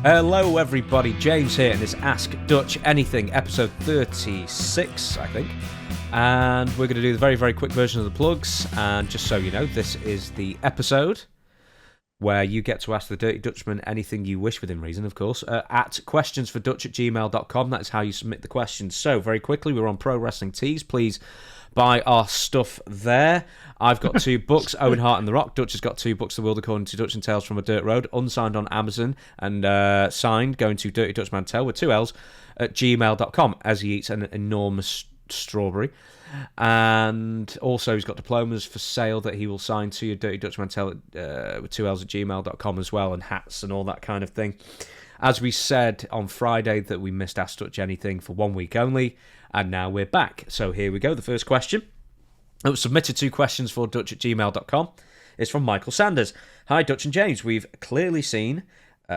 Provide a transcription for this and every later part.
Hello everybody, James here, and it's Ask Dutch Anything, episode 36, I think. And we're going to do the very, very quick version of the plugs. And just so you know, this is the episode where you get to ask the Dirty Dutchman anything you wish, within reason, of course, at questionsfordutch@gmail.com. That is how you submit the questions. So, very quickly, we're on Pro Wrestling Tees. Please buy our stuff there. I've got 2 books, Owen, Hart and The Rock. Dutch has got 2 books, The World According to Dutch and Tales from a Dirt Road, unsigned on Amazon and signed, going to Dirty Dutch Mantell with 2 L's at gmail.com as he eats an enormous strawberry. And also he's got diplomas for sale that he will sign to you, Dirty Dutch Mantell with 2 L's at gmail.com as well, and hats and all that kind of thing. As we said on Friday that we missed Ask Dutch Anything for 1 week only, and now we're back. So here we go. The first question. It was submitted 2 questions for Dutch at gmail.com. It's from Michael Sanders. Hi, Dutch and James. We've clearly seen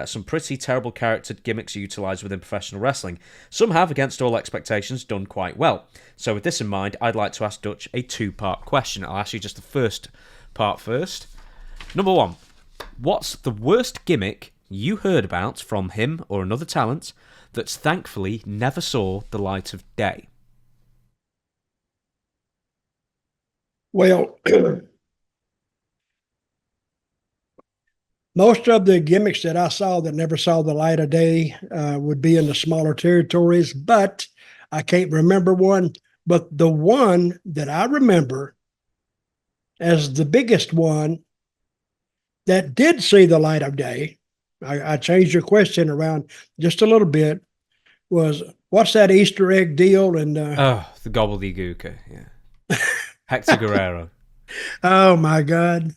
some pretty terrible charactered gimmicks utilised within professional wrestling. Some have, against all expectations, done quite well. So with this in mind, I'd like to ask Dutch a 2-part question. I'll ask you just the first part first. Number 1. What's the worst gimmick you heard about from him or another talent that's thankfully never saw the light of day? Well, most of the gimmicks that I saw that never saw the light of day would be in the smaller territories, but I can't remember one. But the one that I remember as the biggest one that did see the light of day, I changed your question around just a little bit, was what's that Easter egg deal? And the gobbledygooker, yeah. Hector Guerrero. Oh, my God.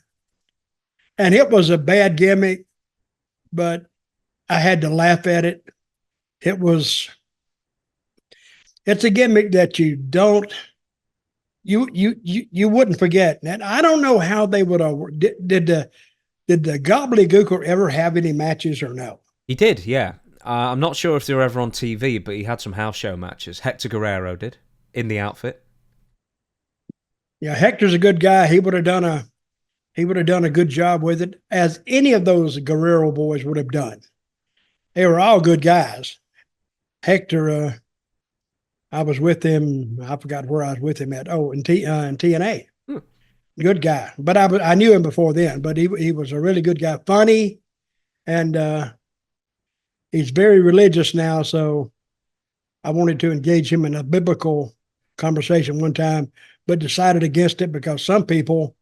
And it was a bad gimmick, but I had to laugh at it. It's a gimmick that you wouldn't forget. And I don't know how they would have, did the gobbledygooker ever have any matches or no? He did, yeah. I'm not sure if they were ever on TV, but he had some house show matches. Hector Guerrero did, in the outfit. Yeah, Hector's a good guy. He would have done a good job with it, as any of those Guerrero boys would have done. They were all good guys. Hector, I was with him. I forgot where I was with him at. Oh, in TNA. Good guy. But I knew him before then. But he was a really good guy, funny, and he's very religious now. So I wanted to engage him in a biblical conversation one time, but decided against it because some people,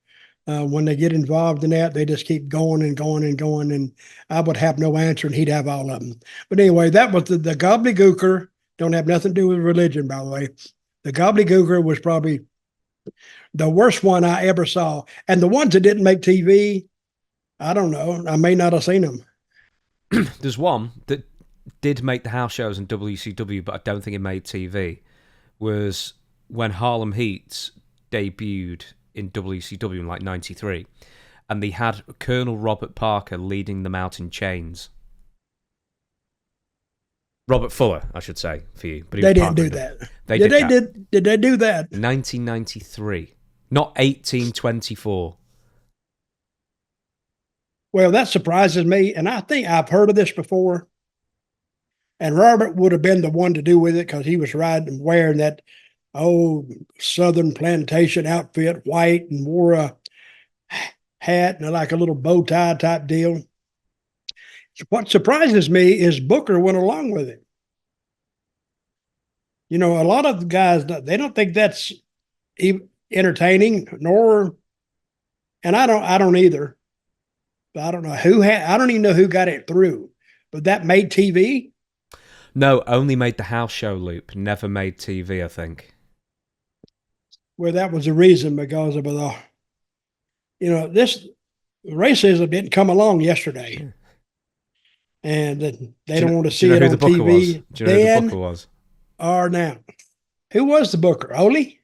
when they get involved in that, they just keep going and going and going, and I would have no answer and he'd have all of them. But anyway, that was the gobbledygooker. Don't have nothing to do with religion, by the way. The gobbledygooker was probably the worst one I ever saw. And the ones that didn't make TV, I don't know. I may not have seen them. There's one that did make the house shows in WCW, but I don't think it made TV, was when Harlem Heat debuted in WCW in like 93, and they had Colonel Robert Parker leading them out in chains. Robert Fuller, I should say, for you. But they didn't do that. Did they do that? 1993, not 1824. Well, that surprises me, and I think I've heard of this before. And Robert would have been the one to do with it because he was wearing that Southern plantation outfit, white, and wore a hat and like a little bow tie type deal. What surprises me is Booker went along with it. You know, a lot of the guys, they don't think that's entertaining, and I don't either. I don't know I don't even know who got it through, but that made TV. No, only made the house show loop, never made TV, I think. Well, that was the reason, because of this racism didn't come along yesterday. And they don't want to see it on TV. Do you know who the booker was? Or now. Who was the booker? Ole?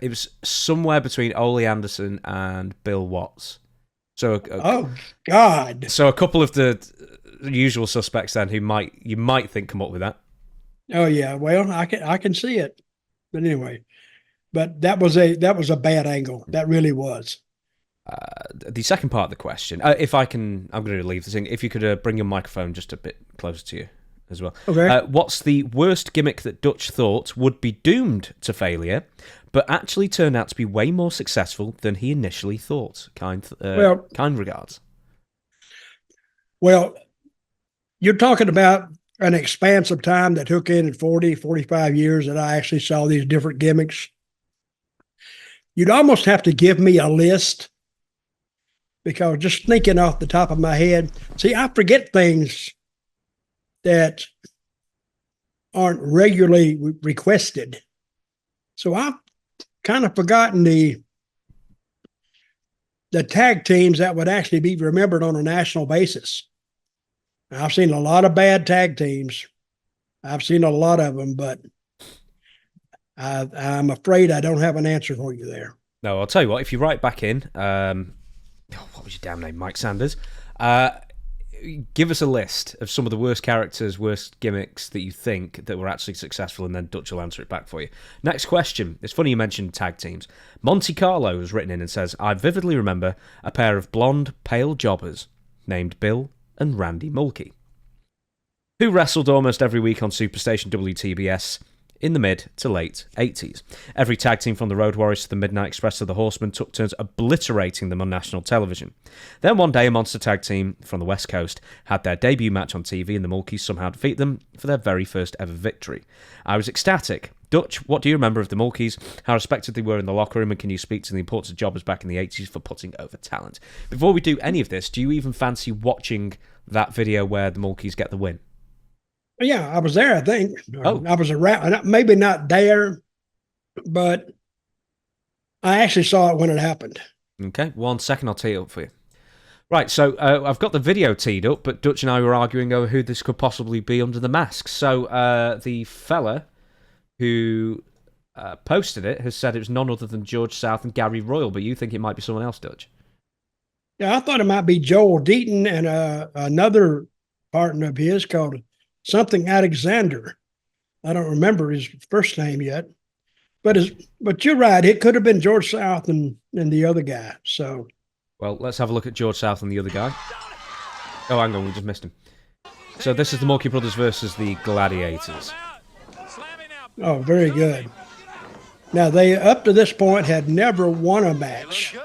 It was somewhere between Ole Anderson and Bill Watts. So, oh God! So a couple of the usual suspects then, who you might think come up with that. Oh yeah, well I can see it, but anyway, but that was a bad angle. That really was. The second part of the question, if I can, I'm going to leave this in. If you could bring your microphone just a bit closer to you as well. Okay. What's the worst gimmick that Dutch thought would be doomed to failure, but actually turned out to be way more successful than he initially thought? Kind regards. Well, you're talking about an expanse of time that took in 40, 45 years that I actually saw these different gimmicks. You'd almost have to give me a list, because just thinking off the top of my head, see, I forget things that aren't regularly requested. So I've kind of forgotten the tag teams that would actually be remembered on a national basis. I've seen a lot of bad tag teams. I've seen a lot of them, but I'm afraid I don't have an answer for you there. No, I'll tell you what, if you write back in, what was your damn name, Mike Sanders? Give us a list of some of the worst characters, worst gimmicks that you think that were actually successful, and then Dutch will answer it back for you. Next question. It's funny you mentioned tag teams. Monte Carlo has written in and says, I vividly remember a pair of blonde, pale jobbers named Bill and Randy Mulkey, who wrestled almost every week on Superstation WTBS in the mid to late 80s. Every tag team from the Road Warriors to the Midnight Express to the Horsemen took turns obliterating them on national television. Then one day a monster tag team from the West Coast had their debut match on TV, and the Mulkeys somehow defeat them for their very first ever victory. I was ecstatic. Dutch, what do you remember of the Mulkeys? How respected they were in the locker room, and can you speak to the importance of jobbers back in the 80s for putting over talent? Before we do any of this, do you even fancy watching that video where the Mulkeys get the win? Yeah, I was there, I think. Oh. I was around, maybe not there, but I actually saw it when it happened. Okay, 1 second, I'll tee it up for you. Right, so I've got the video teed up, but Dutch and I were arguing over who this could possibly be under the mask. So the fella who posted it has said it was none other than George South and Gary Royal, but you think it might be someone else, Dutch? Yeah, I thought it might be Joel Deaton and another partner of his called something Alexander. I don't remember his first name yet, but you're right. It could have been George South and the other guy. So, well, let's have a look at George South and the other guy. Oh, hang on, we just missed him. So this is the Mulkey Brothers versus the Gladiators. Oh, very good. Now they up to this point had never won a match.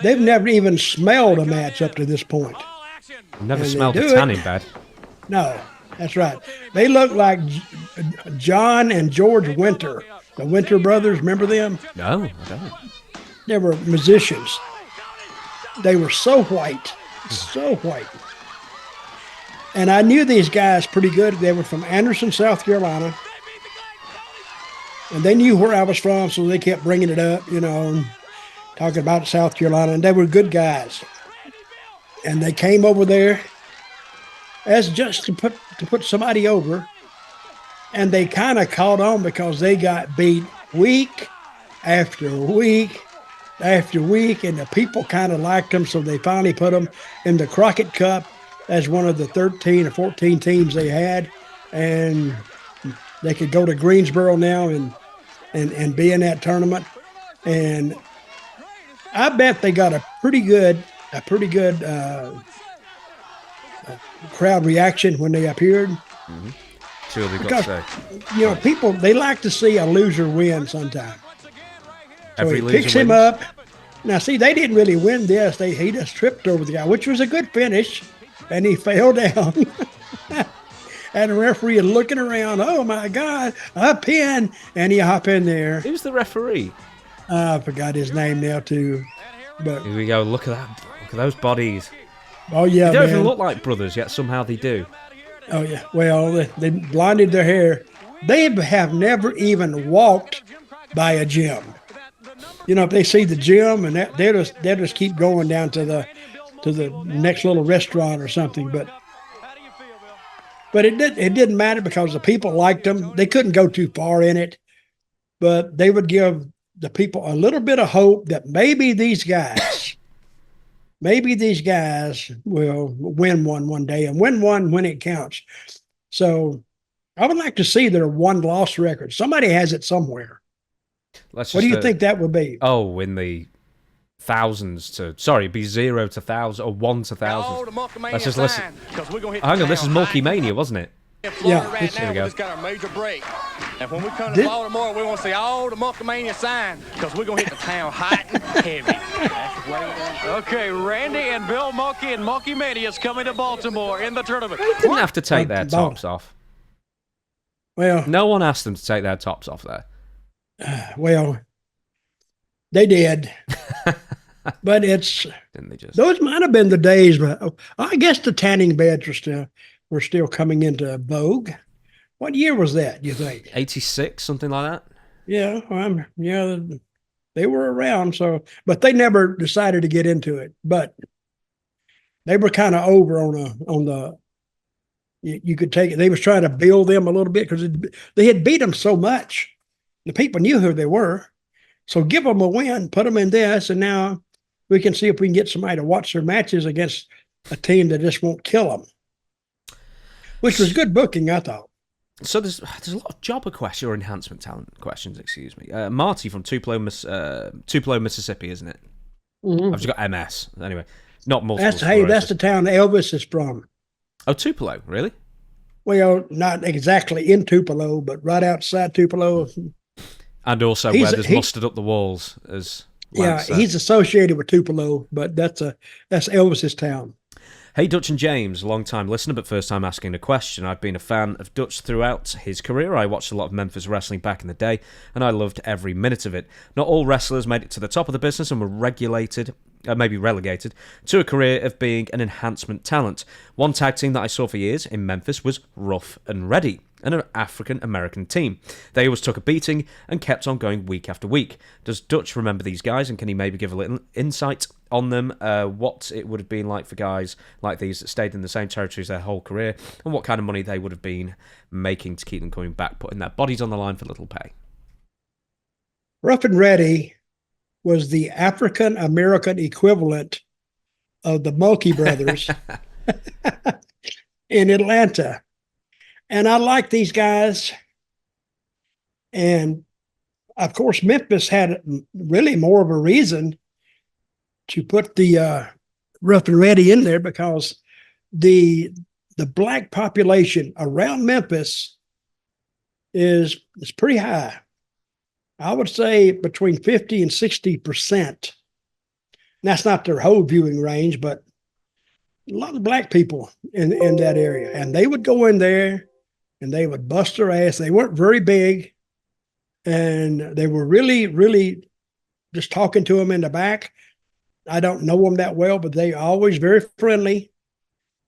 They've never even smelled a match up to this point. Never smelled a tanning bed. No. That's right. They look like John and George Winter, the Winter brothers. Remember them? No, I don't. They were musicians. They were so white, so white. And I knew these guys pretty good. They were from Anderson, South Carolina. And they knew where I was from, so they kept bringing it up, and talking about South Carolina. And they were good guys. And they came over there as just to put somebody over, and they kind of caught on because they got beat week after week after week, and the people kind of liked them, so they finally put them in the Crockett Cup as one of the 13 or 14 teams they had, and they could go to Greensboro now and be in that tournament. And I bet they got a pretty good crowd reaction when they appeared. Mm-hmm. See what they got to say. People, they like to see a loser win sometime. So Every he picks him up. Now, see, they didn't really win this. He just tripped over the guy, which was a good finish, and he fell down. And the referee is looking around. Oh, my God, a pin. And he hop in there. Who's the referee? I forgot his name now, too. But here we go. Look at that. Look at those bodies. Oh, yeah, they don't man. even look like brothers, yet somehow they do. Oh, yeah. Well, they blonded their hair. They have never even walked by a gym. If they see the gym, and they'll just keep going down to the next little restaurant or something. But it didn't matter because the people liked them. They couldn't go too far in it, but they would give the people a little bit of hope that maybe these guys will win one day, and win one when it counts. So I would like to see their one-loss record. Somebody has it somewhere. What do you think that would be? Oh, in the thousands to, sorry, it'd be 0 to 1,000 or 1 to 1,000. Let's just listen. Hang on, this is Mulkey Mania, wasn't it? Yeah, right here now, we go. we just got our major break. And when we come to Baltimore, we want to see all the Mulkey sign because we're going to hit the town hot and heavy. Okay, Randy and Bill Mulkey and Mulkey Mania is coming to Baltimore in the tournament. They didn't have to take their tops off. Well, no one asked them to take their tops off there. Well, they did. But Didn't they just? Those might have been the days, but I guess the tanning beds were still coming into vogue. What year was that, you think? 86, something like that? Yeah, they were around, but they never decided to get into it. But they were kind of over on the you could take it. They was trying to build them a little bit because they had beat them so much. The people knew who they were. So give them a win, put them in this, and now we can see if we can get somebody to watch their matches against a team that just won't kill them. Which was good booking, I thought. So there's a lot of jobber questions or enhancement talent questions, excuse me. Marty from Tupelo, Mississippi, isn't it? Mm-hmm. I've just got MS. Anyway, not multiple That's the town Elvis is from. Oh, Tupelo, really? Well, not exactly in Tupelo, but right outside Tupelo. And also where there's mustard up the walls, as Lance said. He's associated with Tupelo, but that's Elvis's town. Hey, Dutch and James, long-time listener, but first-time asking a question. I've been a fan of Dutch throughout his career. I watched a lot of Memphis wrestling back in the day, and I loved every minute of it. Not all wrestlers made it to the top of the business and were relegated to a career of being an enhancement talent. One tag team that I saw for years in Memphis was Rough and Ready, an African-American team. They always took a beating and kept on going week after week. Does Dutch remember these guys, and can he maybe give a little insight on them, what it would have been like for guys like these that stayed in the same territories their whole career, and what kind of money they would have been making to keep them coming back, putting their bodies on the line for little pay? Rough and Ready was the African-American equivalent of the Mulkey Brothers in Atlanta. And I like these guys. And, of course, Memphis had really more of a reason to put the Rough and Ready in there because the black population around Memphis is pretty high. I would say between 50 and 60%. That's not their whole viewing range, but a lot of black people in that area. And they would go in there and they would bust their ass. They weren't very big. And they were really, really just talking to them in the back. I don't know them that well, but they always very friendly.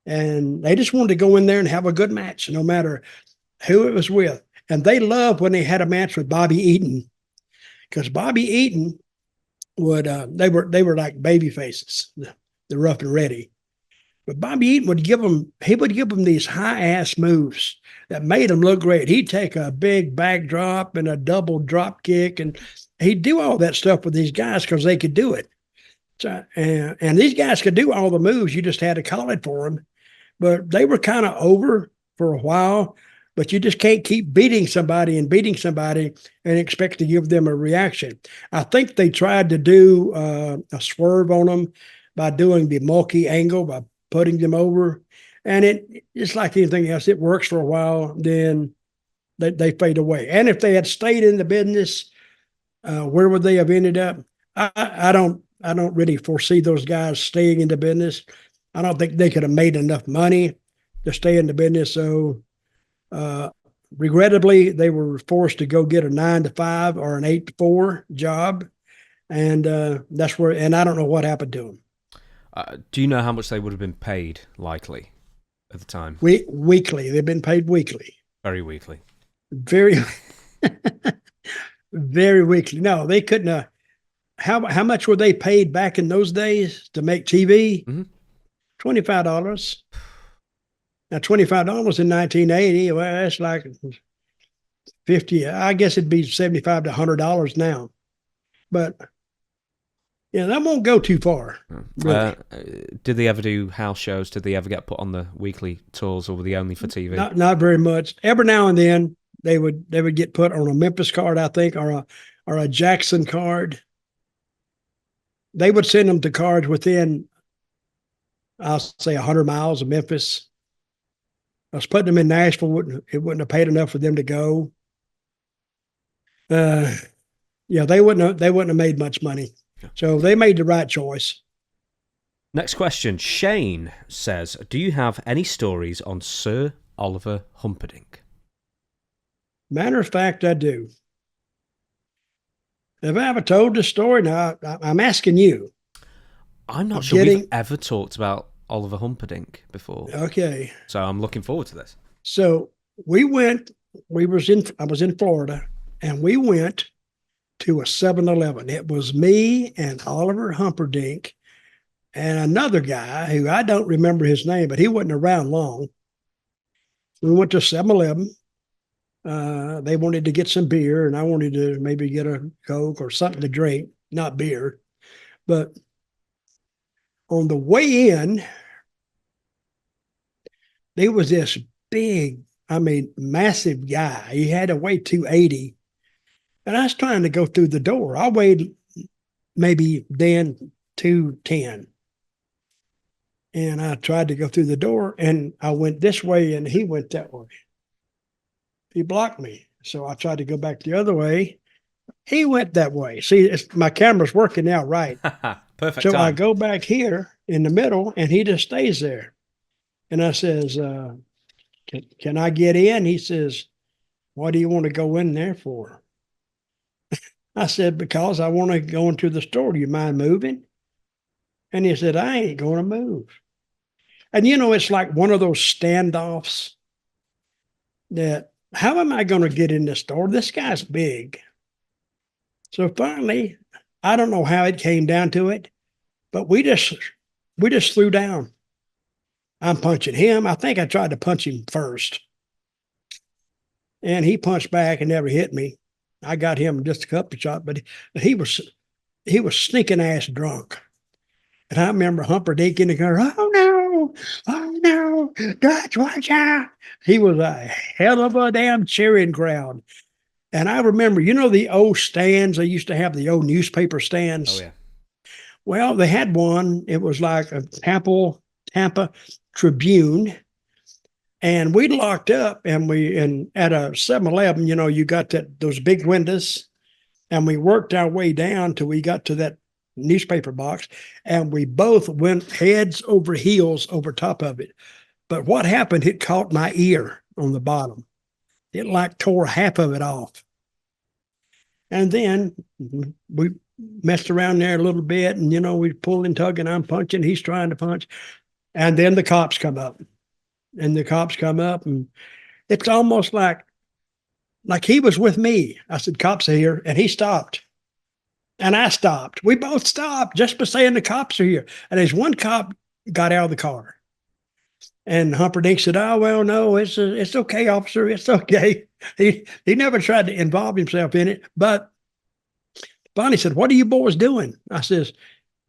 And they just wanted to go in there and have a good match, no matter who it was with. And they loved when they had a match with Bobby Eaton, because Bobby Eaton would, they were like baby faces, the Rough and Ready. But Bobby Eaton would give them these high-ass moves that made them look great. He'd take a big backdrop and a double drop kick, and he'd do all that stuff with these guys because they could do it. So, and these guys could do all the moves. You just had to call it for them. But they were kind of over for a while, but you just can't keep beating somebody and expect to give them a reaction. I think they tried to do a swerve on them by doing the Mulkey angle, by putting them over. And it's like anything else. It works for a while, then they fade away. And if they had stayed in the business, where would they have ended up? I don't really foresee those guys staying in the business. I don't think they could have made enough money to stay in the business. So, regrettably, they were forced to go get a 9-to-5 or an 8-to-4 job. And that's where, and I don't know what happened to them. Do you know how much they would have been paid, likely, at the time? Weekly. They've been paid weekly. Very weekly. Very, very weekly. No, they couldn't. How much were they paid back in those days to make TV? Mm-hmm. $25. Now, $25 in 1980, well, that's like 50. I guess it'd be $75 to $100 now. But, yeah, that won't go too far. Really. Did they ever do house shows? Did they ever get put on the weekly tours, or were they only for TV? Not very much. Every now and then, they would get put on a Memphis card, I think, or a Jackson card. they would send them to cards within, I'll say, 100 miles of Memphis. I was putting them in Nashville. It wouldn't have paid enough for them to go. Yeah, they wouldn't have made much money. So they made the right choice. Next question. Shane says, do you have any stories on Sir Oliver Humperdink? Matter of fact, I do. Have I ever told this story? Now, I'm asking you. I'm not sure we've ever talked about Oliver Humperdink before. Okay. So I'm looking forward to this. So I was in Florida, and we went to a 7-Eleven. It was me and Oliver Humperdink and another guy who I don't remember his name, but he wasn't around long. We went to 7-Eleven. They wanted to get some beer, and I wanted to maybe get a Coke or something to drink, not beer. But on the way in, there was this big, massive guy. He had to weigh 280. And I was trying to go through the door. I weighed maybe then 210. And I tried to go through the door, and I went this way, and he went that way. He blocked me. So I tried to go back the other way. He went that way. See, my camera's working now, right? Perfect So time. I go back here in the middle, and he just stays there. And I says, can I get in? He says, what do you want to go in there for? I said, because I want to go into the store. Do you mind moving? And he said, I ain't going to move. And, it's like one of those standoffs that, how am I going to get in the store? This guy's big. So finally, I don't know how it came down to it, but we just threw down. I'm punching him. I think I tried to punch him first. And he punched back and never hit me. I got him just a couple of shots, but he was sneaking ass drunk. And I remember Humperdink in the car, oh no, Dutch, watch out. He was a hell of a damn cheering crowd. And I remember, the old stands, they used to have the old newspaper stands. Oh, yeah. Well, they had one. It was like a Tampa Tribune. And we locked up, and at a 7-Eleven, you got those big windows, and we worked our way down till we got to that newspaper box, and we both went heads over heels over top of it. But what happened, it caught my ear on the bottom. It like tore half of it off. And then we messed around there a little bit, and, we pulling, tugging, I'm punching, he's trying to punch. And then the cops come up. And it's almost like he was with me. I said, cops are here. And he stopped. And I stopped. We both stopped just by saying the cops are here. And there's one cop got out of the car. And Humperdink said, oh, well, no, it's okay, officer. It's okay. He never tried to involve himself in it. But finally said, what are you boys doing? I says,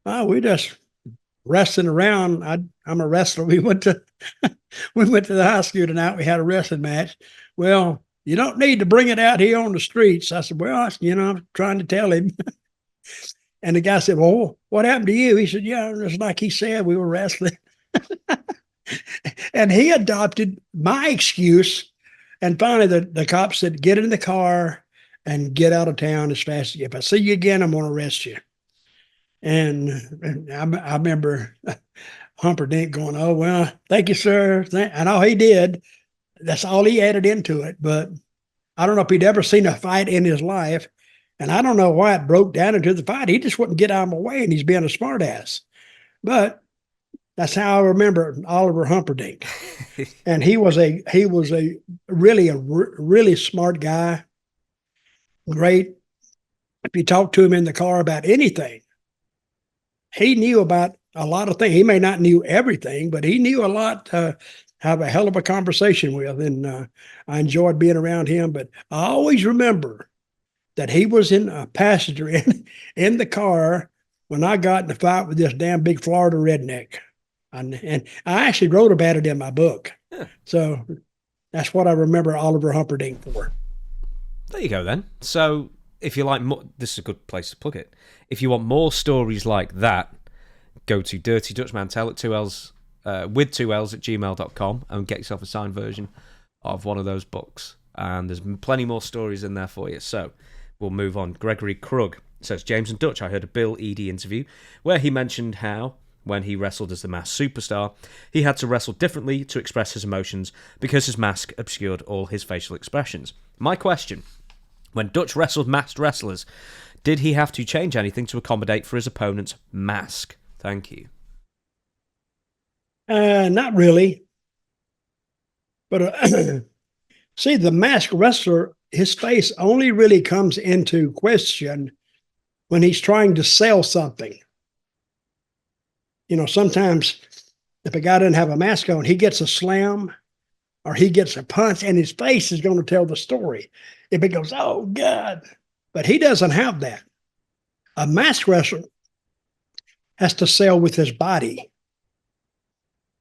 oh, we just wrestling around. I'm a wrestler. We went to the high school tonight. We had a wrestling match. Well, you don't need to bring it out here on the streets. I said, well, I'm trying to tell him. And the guy said, well, what happened to you? He said, yeah, just like he said, we were wrestling. And he adopted my excuse. And finally, the cop said, get in the car and get out of town as fast as you. If I see you again, I'm going to arrest you. And I remember Humperdink going, oh, well, thank you, sir. And all he did, that's all he added into it. But I don't know if he'd ever seen a fight in his life. And I don't know why it broke down into the fight. He just wouldn't get out of my way, and he's being a smart ass. But that's how I remember Oliver Humperdink. And he was a really smart guy. Great. If you talk to him in the car about anything, he knew about a lot of things. He may not knew everything, but he knew a lot to have a hell of a conversation with. And I enjoyed being around him. But I always remember that he was in a passenger in the car when I got in the fight with this damn big Florida redneck. And I actually wrote about it in my book. Yeah. So that's what I remember Oliver Humperdink for. There you go then. So if you like more, this is a good place to plug it. If you want more stories like that, go to Dirty Dutch Mantell at 2Ls, with 2Ls at gmail.com and get yourself a signed version of one of those books. And there's plenty more stories in there for you. So we'll move on. Gregory Krug says, James and Dutch, I heard a Bill Eadie interview where he mentioned how, when he wrestled as the masked superstar, he had to wrestle differently to express his emotions because his mask obscured all his facial expressions. My question, when Dutch wrestled masked wrestlers, did he have to change anything to accommodate for his opponent's mask? Thank you. Not really. But see, the masked wrestler, his face only really comes into question when he's trying to sell something. You know, sometimes if a guy doesn't have a mask on, he gets a slam or he gets a punch and his face is going to tell the story. If it goes, oh, God. But he doesn't have that. A masked wrestler has to sell with his body.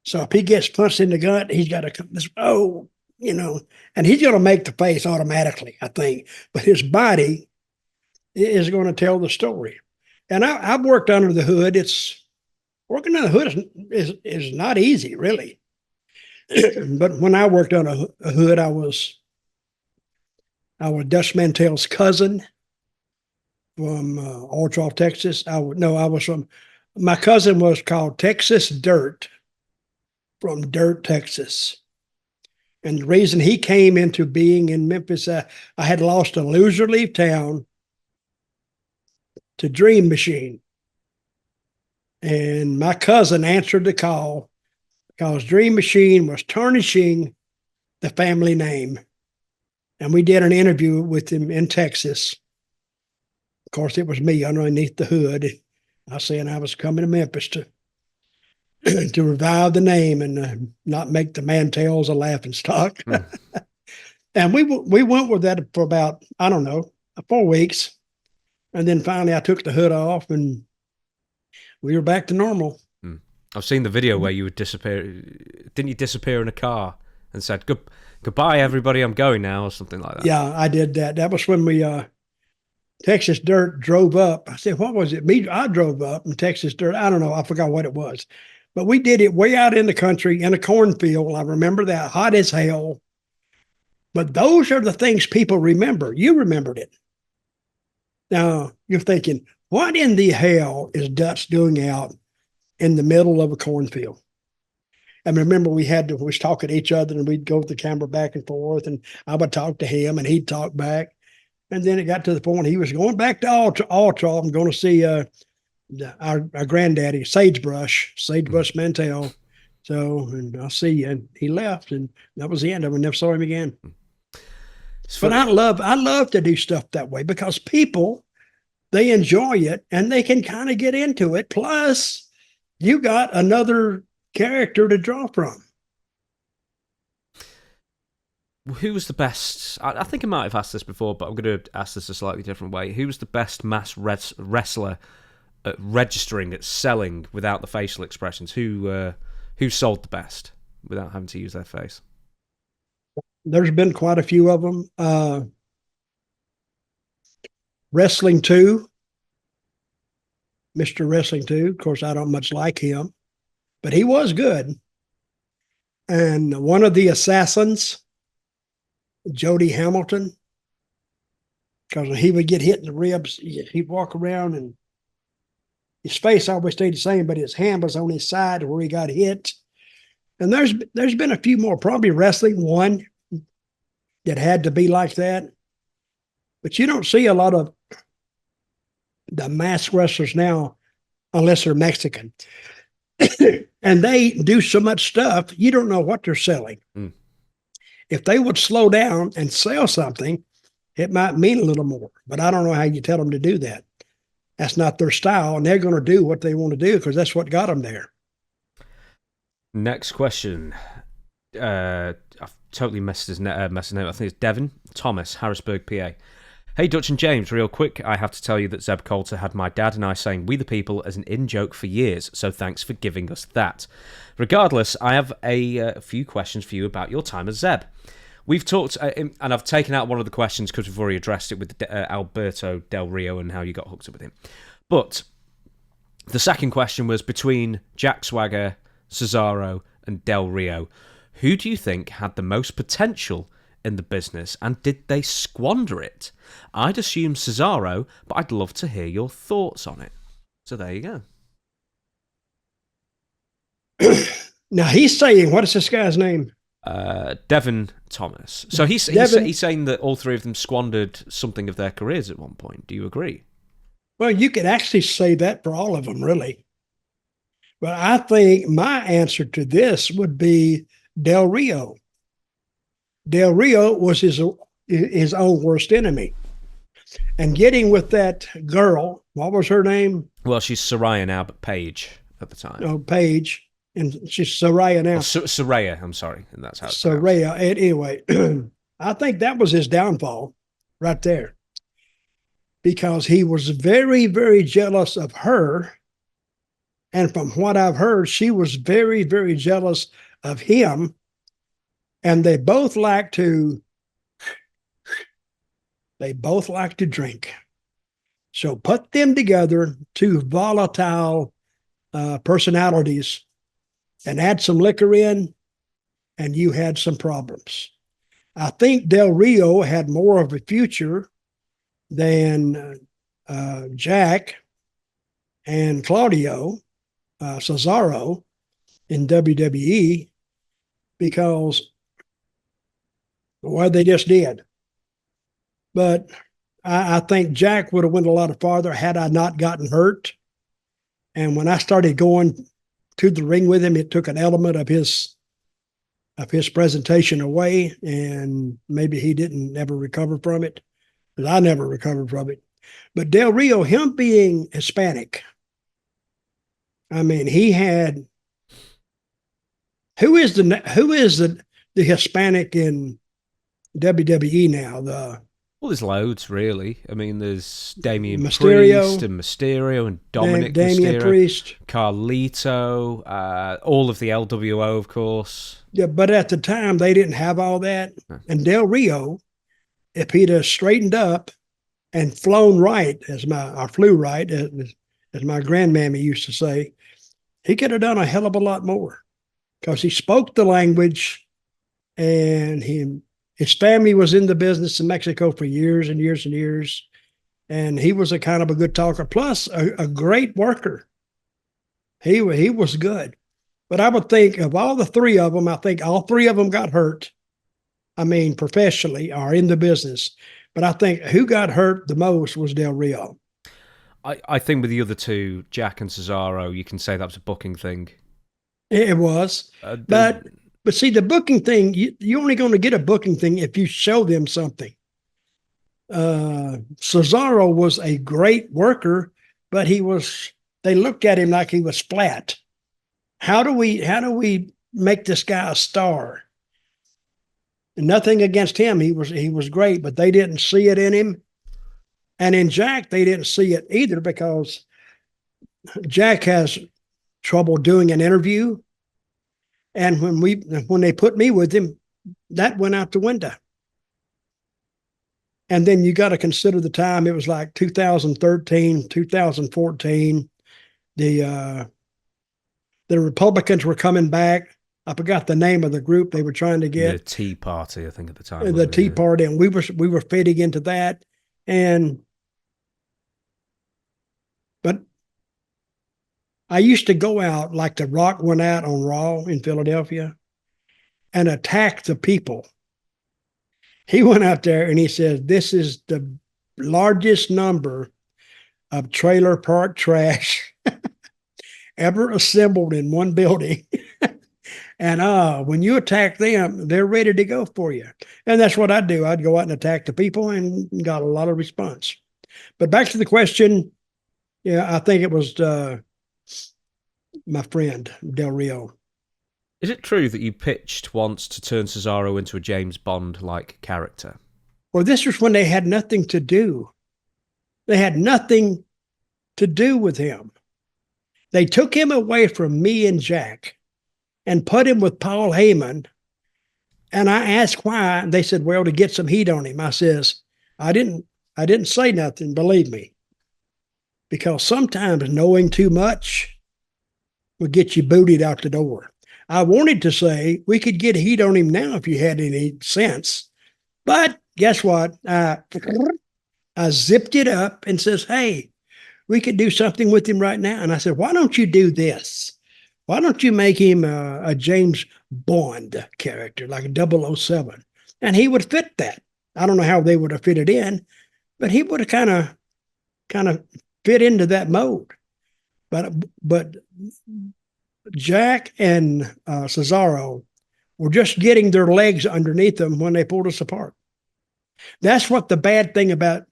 So if he gets punched in the gut, he's got to come this, oh, you know, and he's going to make the face automatically, I think. But his body is going to tell the story. And I've worked under the hood. Working under the hood is not easy, really. But when I worked on a hood, I was Dutch Mantell's cousin from Oil Trough, Texas. My cousin was called Texas Dirt, from Dirt, Texas. And the reason he came into being in Memphis, I had lost a loser leave town to Dream Machine. And my cousin answered the call because Dream Machine was tarnishing the family name. And we did an interview with him in Texas. Of course, it was me underneath the hood. I said I was coming to Memphis to revive the name and not make the Mantells a laughing stock. And we went with that for about, 4 weeks. And then finally I took the hood off and we were back to normal. I've seen the video where you would disappear. Didn't you disappear in a car and said, goodbye, everybody, I'm going now, or something like that? Yeah, I did that. That was when we, Texas Dirt drove up. I said, what was it? I drove up and Texas Dirt, I don't know, I forgot what it was. But we did it way out in the country in a cornfield. I remember that, hot as hell. But those are the things people remember. You remembered it. Now, you're thinking, what in the hell is Dutch doing out in the middle of a cornfield? And remember, we was talking to each other and we'd go with the camera back and forth and I would talk to him and he'd talk back. And then it got to the point he was going back to Oil Trough. I'm going to see our granddaddy, Sagebrush Mantell. So, and I'll see you. And he left and that was the end of it. I never saw him again. But I love to do stuff that way because people, they enjoy it and they can kind of get into it. Plus, you got another character to draw from. Who was the best? I think I might have asked this before, but I'm going to ask this a slightly different way. Who was the best mass wrestler at registering, at selling without the facial expressions? Who sold the best without having to use their face? There's been quite a few of them. Wrestling 2. Mr. Wrestling 2. Of course, I don't much like him, but he was good. And one of the assassins, Jody Hamilton, because he would get hit in the ribs, he'd walk around and his face always stayed the same, but his hand was on his side where he got hit. And there's been a few more, probably Wrestling 1 that had to be like that. But you don't see a lot of the masked wrestlers now unless they're Mexican. And they do so much stuff, you don't know what they're selling. If they would slow down and sell something, it might mean a little more. But I don't know how you tell them to do that. That's not their style, and they're going to do what they want to do because that's what got them there. Next question. I've totally messed his name. I think it's Devin Thomas, Harrisburg, PA. Hey, Dutch and James, real quick, I have to tell you that Zeb Colter had my dad and I saying "We the People" as an in-joke for years, so thanks for giving us that. Regardless, I have a few questions for you about your time as Zeb. We've talked, and I've taken out one of the questions because we've already addressed it with Alberto Del Rio and how you got hooked up with him. But the second question was between Jack Swagger, Cesaro, and Del Rio. Who do you think had the most potential in the business, and did they squander it? I'd assume Cesaro, but I'd love to hear your thoughts on it. So there you go. Now he's saying, what is this guy's name? Devin Thomas. So he's saying that all three of them squandered something of their careers at one point. Do you agree? Well, you could actually say that for all of them, really. But I think my answer to this would be Del Rio. Del Rio was his own worst enemy. And getting with that girl, what was her name? Well, she's Saraya now, but Paige at the time. Oh, Paige. And she's Saraya now. Saraya, I'm sorry. And that's how it's Saraya. Anyway, I think that was his downfall right there. Because he was very, very jealous of her. And from what I've heard, she was very, very jealous of him. And they both like to drink. So put them together, two volatile personalities, and add some liquor in, and you had some problems. I think Del Rio had more of a future than Jack and Claudio, Cesaro in WWE, because, well, they just did. But I think Jack would have went a lot farther had I not gotten hurt. And when I started going to the ring with him, it took an element of his presentation away, and maybe he didn't ever recover from it, because I never recovered from it. But Del Rio, him being Hispanic, I mean, he had who is the Hispanic in WWE now? Well, there's loads, really. I mean, there's Damian Mysterio, Priest and Mysterio and Dominic Damian Mysterio, Priest, Carlito, all of the LWO, of course. Yeah, but at the time, they didn't have all that. And Del Rio, if he'd have straightened up and flown right, or flew right, as my grandmammy used to say, he could have done a hell of a lot more, because he spoke the language, and his family was in the business in Mexico for years and years and years. And he was a kind of a good talker, plus a great worker. He was good. But I would think of all the three of them, I think all three of them got hurt. I mean, professionally or in the business. But I think who got hurt the most was Del Rio. I think with the other two, Jack and Cesaro, you can say that was a booking thing. It was. But see, the booking thing, you're only going to get a booking thing if you show them something. Cesaro was a great worker, but they looked at him like he was flat. How do we make this guy a star? And nothing against him. He was great, but they didn't see it in him. And in Jack, they didn't see it either, because Jack has trouble doing an interview. And when they put me with him, that went out the window. And then you got to consider the time. It was like 2013, 2014. The Republicans were coming back. I forgot the name of the group they were trying to get. The Tea Party, I think, at the time. The Tea Party, and we were fitting into that. But I used to go out like The Rock went out on Raw in Philadelphia and attack the people. He went out there and he said, "This is the largest number of trailer park trash ever assembled in one building." And when you attack them, they're ready to go for you. And that's what I'd do. I'd go out and attack the people, and got a lot of response. But back to the question, yeah, I think it was my friend, Del Rio. Is it true that you pitched once to turn Cesaro into a James Bond-like character? Well, this was when they had nothing to do. They had nothing to do with him. They took him away from me and Jack and put him with Paul Heyman. And I asked why. They said, well, to get some heat on him. I says, I didn't say nothing, believe me. Because sometimes knowing too much will get you booted out the door. I wanted to say we could get heat on him now if you had any sense. But guess what? I zipped it up and says, hey, we could do something with him right now. And I said, why don't you do this? Why don't you make him a James Bond character, like a 007? And he would fit that. I don't know how they would have fit it in, but he would have kind of fit into that mode. But Jack and Cesaro were just getting their legs underneath them when they pulled us apart. That's what the bad thing about,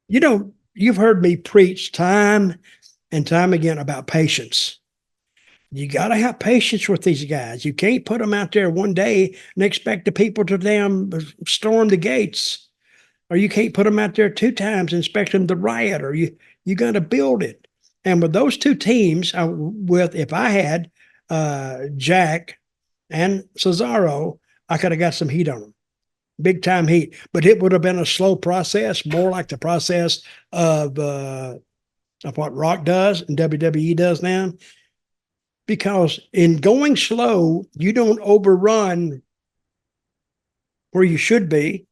you've heard me preach time and time again about patience. You got to have patience with these guys. You can't put them out there one day and expect the people to damn storm the gates. Or you can't put them out there 2 times and expect them to riot. Or you got to build it. And with those 2 teams, if I had Jack and Cesaro, I could have got some heat on them. Big time heat. But it would have been a slow process, more like the process of what Rock does and WWE does now. Because in going slow, you don't overrun where you should be,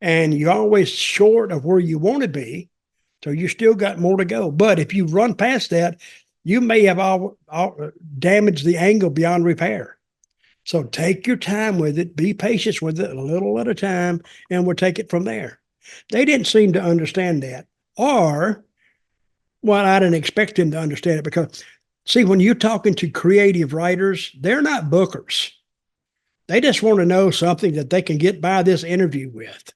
and you're always short of where you want to be. So you still got more to go. But if you run past that, you may have all damaged the angle beyond repair. So take your time with it. Be patient with it a little at a time, and we'll take it from there. They didn't seem to understand that. Or, well, I didn't expect them to understand it because, see, when you're talking to creative writers, they're not bookers. They just want to know something that they can get by this interview with.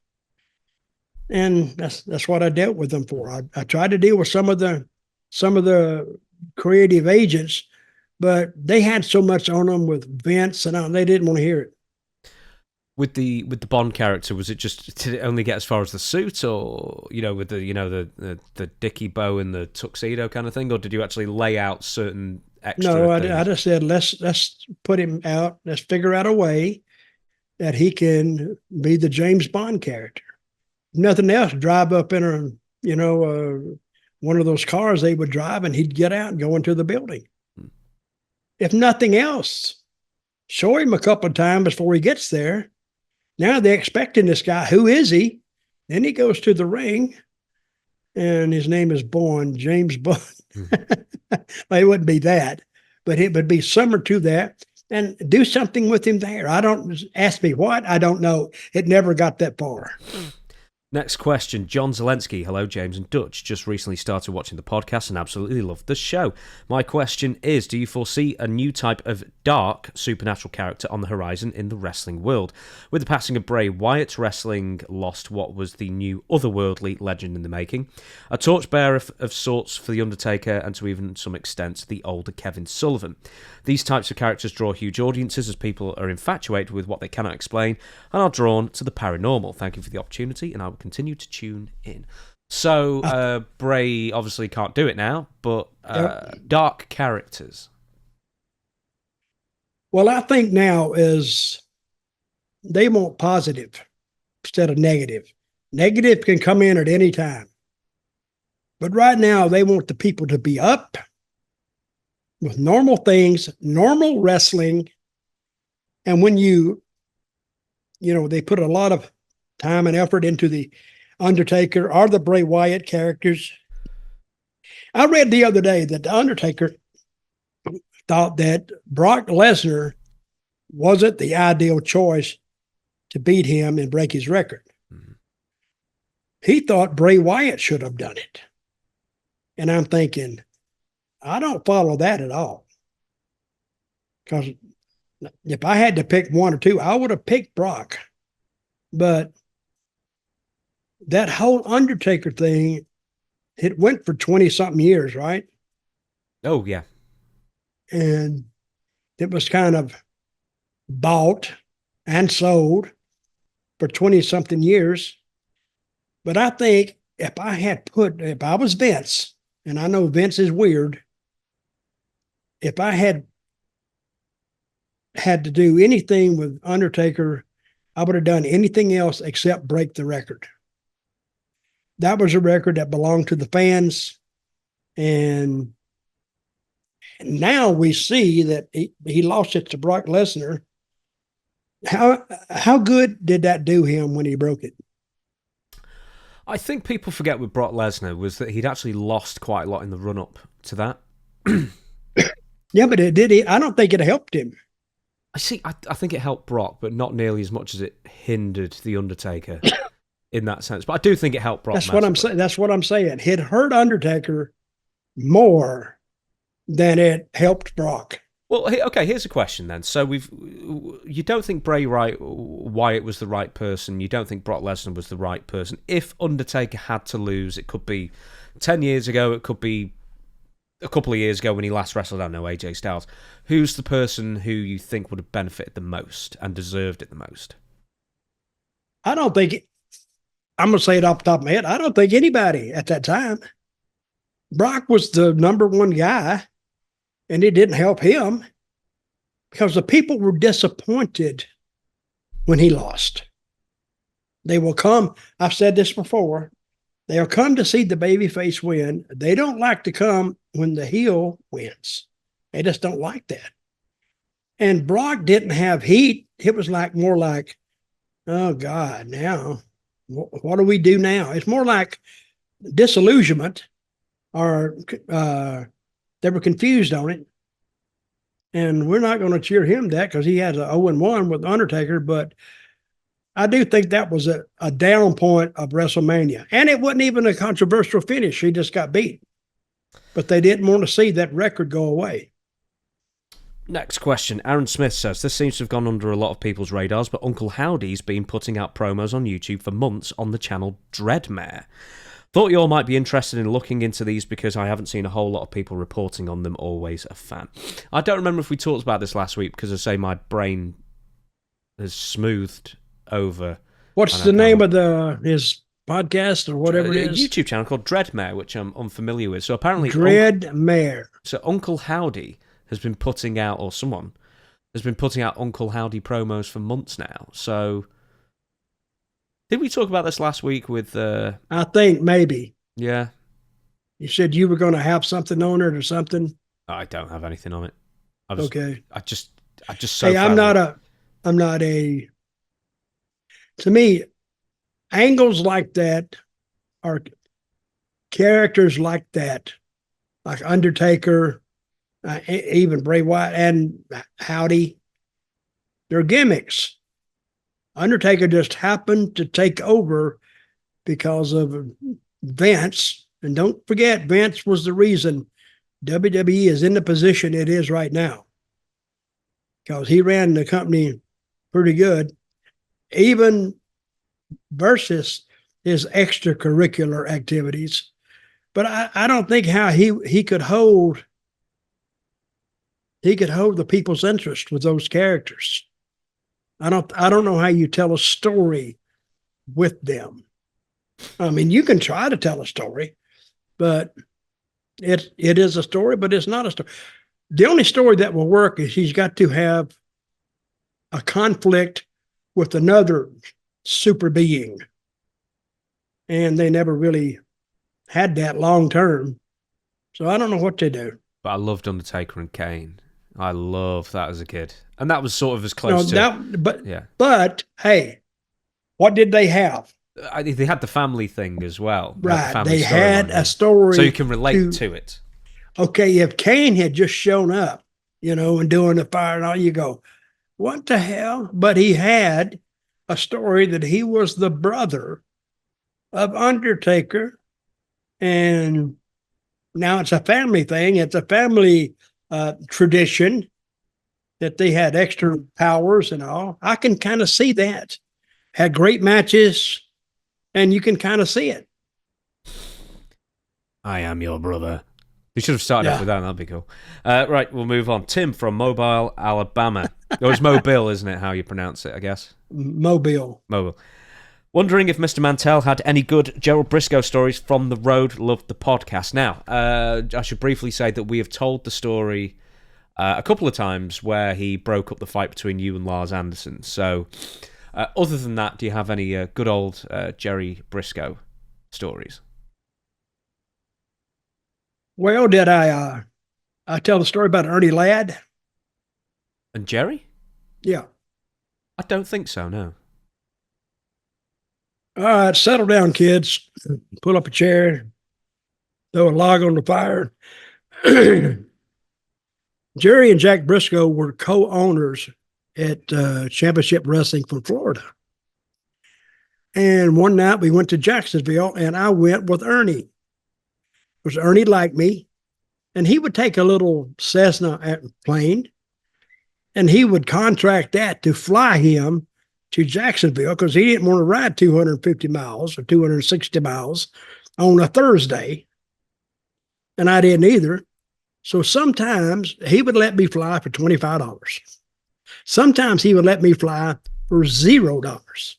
And that's what I dealt with them for. I tried to deal with some of the creative agents, but they had so much on them with Vince and all, they didn't want to hear it. With the Bond character, was it just to only get as far as the suit, or with the dicky bow and the tuxedo kind of thing, or did you actually lay out certain extra? No, I just said let's put him out. Let's figure out a way that he can be the James Bond character. Nothing else, drive up in one of those cars they would drive, and he'd get out and go into the building. If nothing else, show him a couple of times before he gets there. Now they're expecting this guy. Who is he? Then he goes to the ring, and his name is Bourne, James Bond. Well, it wouldn't be that, but it would be similar to that, and do something with him there. Ask me what, I don't know. It never got that far. Next question, John Zelensky. Hello, James and Dutch. Just recently started watching the podcast and absolutely loved the show. My question is, do you foresee a new type of dark supernatural character on the horizon in the wrestling world? With the passing of Bray Wyatt, wrestling lost what was the new otherworldly legend in the making. A torchbearer of sorts for The Undertaker, and to even some extent, the older Kevin Sullivan. These types of characters draw huge audiences as people are infatuated with what they cannot explain and are drawn to the paranormal. Thank you for the opportunity, and I will continue to tune in. So, Bray obviously can't do it now, but dark characters. Well, I think now is they want positive instead of negative. Negative can come in at any time. But right now, they want the people to be up with normal things, normal wrestling. And when they put a lot of time and effort into the Undertaker or the Bray Wyatt characters. I read the other day that the Undertaker thought that Brock Lesnar wasn't the ideal choice to beat him and break his record. Mm-hmm. He thought Bray Wyatt should have done it. And I'm thinking, I don't follow that at all. Because if I had to pick one or two, I would have picked Brock. But that whole Undertaker thing, it went for 20-something years, right? Oh, yeah. And it was kind of bought and sold for 20-something years. But I think if I was Vince, and I know Vince is weird, if I had had to do anything with Undertaker, I would have done anything else except break the record. That was a record that belonged to the fans. And now we see that he lost it to Brock Lesnar. How good did that do him when he broke it? I think people forget with Brock Lesnar was that he'd actually lost quite a lot in the run-up to that. Yeah, but I don't think it helped him. I think it helped Brock, but not nearly as much as it hindered The Undertaker in that sense. But I do think it helped Brock. That's what I'm saying. That's what I'm saying. It hurt Undertaker more than it helped Brock. Well, okay, here's a question then. So you don't think Bray Wyatt was the right person. You don't think Brock Lesnar was the right person. If Undertaker had to lose, it could be 10 years ago, it could be a couple of years ago when he last wrestled, I don't know, AJ Styles. Who's the person who you think would have benefited the most and deserved it the most? I don't think, I'm going to say it off the top of my head, I don't think anybody at that time. Brock was the number one guy, and it didn't help him because the people were disappointed when he lost. They will come, I've said this before, they'll come to see the babyface win. They don't like to come when the heel wins. They just don't like that. And Brock didn't have heat. It was more like, oh God, now, what do we do now? It's more like disillusionment, or they were confused on it. And we're not going to cheer him that because he has an 0-1 with Undertaker, but I do think that was a down point of WrestleMania. And it wasn't even a controversial finish. He just got beat. But they didn't want to see that record go away. Next question. Aaron Smith says, this seems to have gone under a lot of people's radars, but Uncle Howdy's been putting out promos on YouTube for months on the channel Dreadmare. Thought you all might be interested in looking into these because I haven't seen a whole lot of people reporting on them. Always a fan. I don't remember if we talked about this last week because I say my brain has smoothed over. What's the name of his podcast or whatever it is? A YouTube channel called Dreadmare, which I'm unfamiliar with. So apparently Dreadmare. So Uncle Howdy has been putting out, or someone has been putting out Uncle Howdy promos for months now. So did we talk about this last week with I think maybe. Yeah. You said you were going to have something on it or something? I don't have anything on it. Okay. I just Hey, I'm not a to me, angles like that are characters like that, like Undertaker, even Bray Wyatt and Howdy. They're gimmicks. Undertaker just happened to take over because of Vince. And don't forget, Vince was the reason WWE is in the position it is right now. Because he ran the company pretty good, even versus his extracurricular activities. But I don't think how he could hold the people's interest with those characters. I don't know how you tell a story with them. I mean, you can try to tell a story, but it is a story, but it's not a story. The only story that will work is he's got to have a conflict with another super being. And they never really had that long term. So I don't know what to do. But I loved Undertaker and Kane. I loved that as a kid. And that was sort of as close to... But, hey, what did they have? They had the family thing as well. Right. They had a story. So you can relate to it. Okay, if Kane had just shown up, and doing the fire and all, you go, what the hell? But he had a story that he was the brother of Undertaker. And now it's a family thing. It's a family tradition that they had extra powers and all. I can kind of see that. Had great matches, and you can kind of see it. I am your brother. We should have started off with that. That'd be cool. Right, we'll move on. Tim from Mobile, Alabama. Or it's Mobile, isn't it, how you pronounce it, I guess? Mobile. Wondering if Mr. Mantell had any good Gerald Brisco stories from the road. Loved the podcast. Now, I should briefly say that we have told the story a couple of times where he broke up the fight between you and Lars Anderson. So, other than that, do you have any good old Jerry Brisco stories? Well, did I tell the story about Ernie Ladd? And Jerry? Yeah. I don't think so, no. All right, settle down, kids. Pull up a chair, throw a log on the fire. Jerry and Jack Brisco were co-owners at Championship Wrestling from Florida. And one night we went to Jacksonville, and I went with Ernie. Because Ernie liked me, and he would take a little Cessna plane, and he would contract that to fly him to Jacksonville because he didn't want to ride 250 miles or 260 miles on a Thursday, and I didn't either. So sometimes he would let me fly for $25. Sometimes he would let me fly for $0.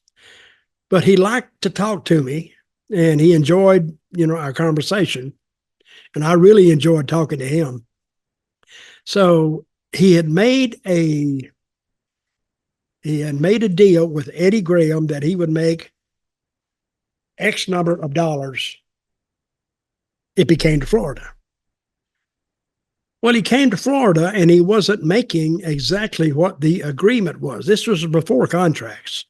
But he liked to talk to me, and he enjoyed, our conversation. And I really enjoyed talking to him. So he had made a deal with Eddie Graham that he would make X number of dollars if he came to Florida. Well, he came to Florida and he wasn't making exactly what the agreement was. This was before contracts,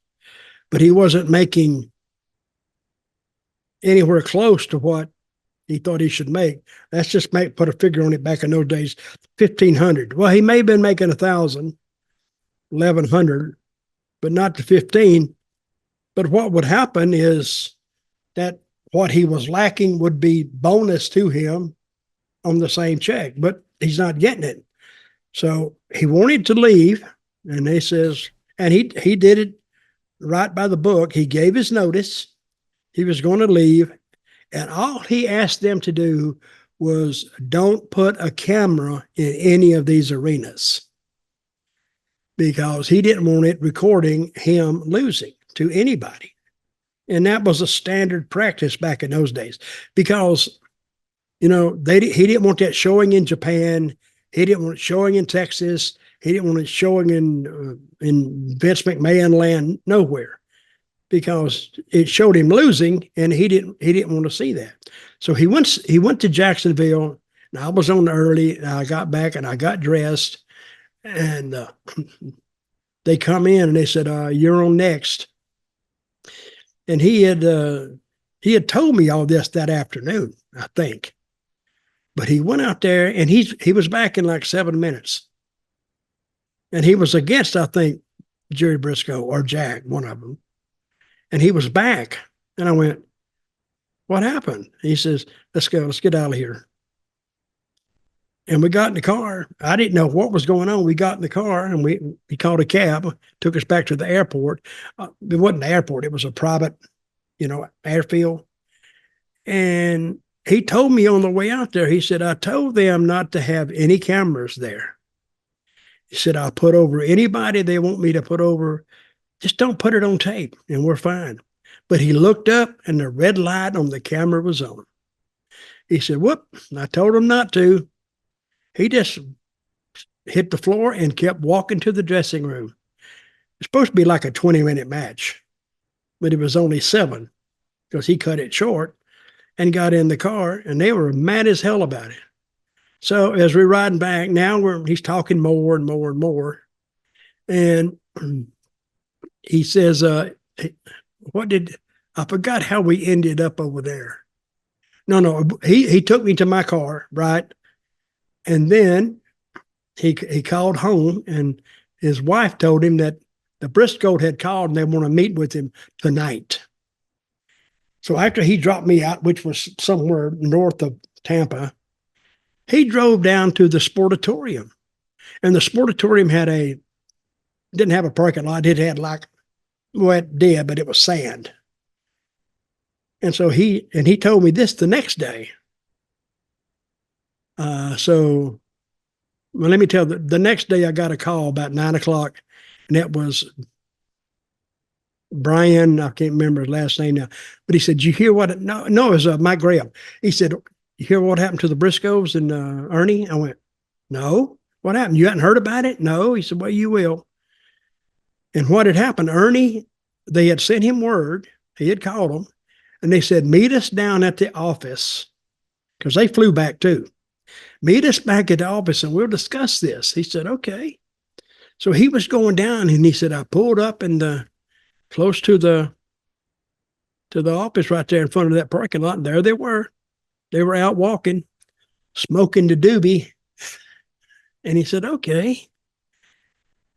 but he wasn't making anywhere close to what he thought he should make. Let's just put a figure on it back in those days, 1,500. Well, he may have been making 1,000, 1,100, but not to 15. But what would happen is that what he was lacking would be bonus to him on the same check, but he's not getting it. So he wanted to leave, and he says, and he did it right by the book. He gave his notice. He was going to leave, and all he asked them to do was don't put a camera in any of these arenas because he didn't want it recording him losing to anybody. And that was a standard practice back in those days because he didn't want that showing in Japan. He didn't want it showing in Texas. He didn't want it showing in Vince McMahon land, nowhere, because it showed him losing, and he didn't want to see that. So he went to Jacksonville, and I was on early, and I got back and I got dressed, and they come in and they said, "You're on next." And he had told me all this that afternoon, I think. But he went out there, and he was back in like 7 minutes. And he was against, I think, Jerry Brisco or Jack, one of them. And he was back. And I went, "What happened?" He says, "Let's go. Let's get out of here." And we got in the car. I didn't know what was going on. We got in the car, and he called a cab, took us back to the airport. It wasn't the airport. It was a private, airfield. And he told me on the way out there, he said, "I told them not to have any cameras there." He said, "I'll put over anybody they want me to put over. Just don't put it on tape, and we're fine." But he looked up, and the red light on the camera was on. He said, "Whoop, I told him not to." He just hit the floor and kept walking to the dressing room. It's supposed to be like a 20-minute match, but it was only 7 because he cut it short and got in the car, and they were mad as hell about it. So as we're riding back, now he's talking more and more and more. And he says, I forgot how we ended up over there. No, he took me to my car, right? And then he called home, and his wife told him that the Briscoe had called and they want to meet with him tonight. So after he dropped me out, which was somewhere north of Tampa, he drove down to the Sportatorium. And the Sportatorium didn't have a parking lot. It had it did, but it was sand. And so he told me this the next day. So let me tell you, the next day I got a call about 9 o'clock, and it was Brian, I can't remember his last name now, but he said, "Did you hear what?" No, it was Mike Graham. He said, "You hear what happened to the Briscoes and Ernie?" I went, "No." What happened? You hadn't heard about it? No. He said, well, you will. And what had happened, Ernie, they had sent him word. He had called them, and they said, meet us down at the office, because they flew back too. Meet us back at the office, and we'll discuss this. He said, okay. So he was going down, and he said, I pulled up close to the office right there in front of that parking lot, and there they were. They were out walking, smoking the doobie. And he said, okay.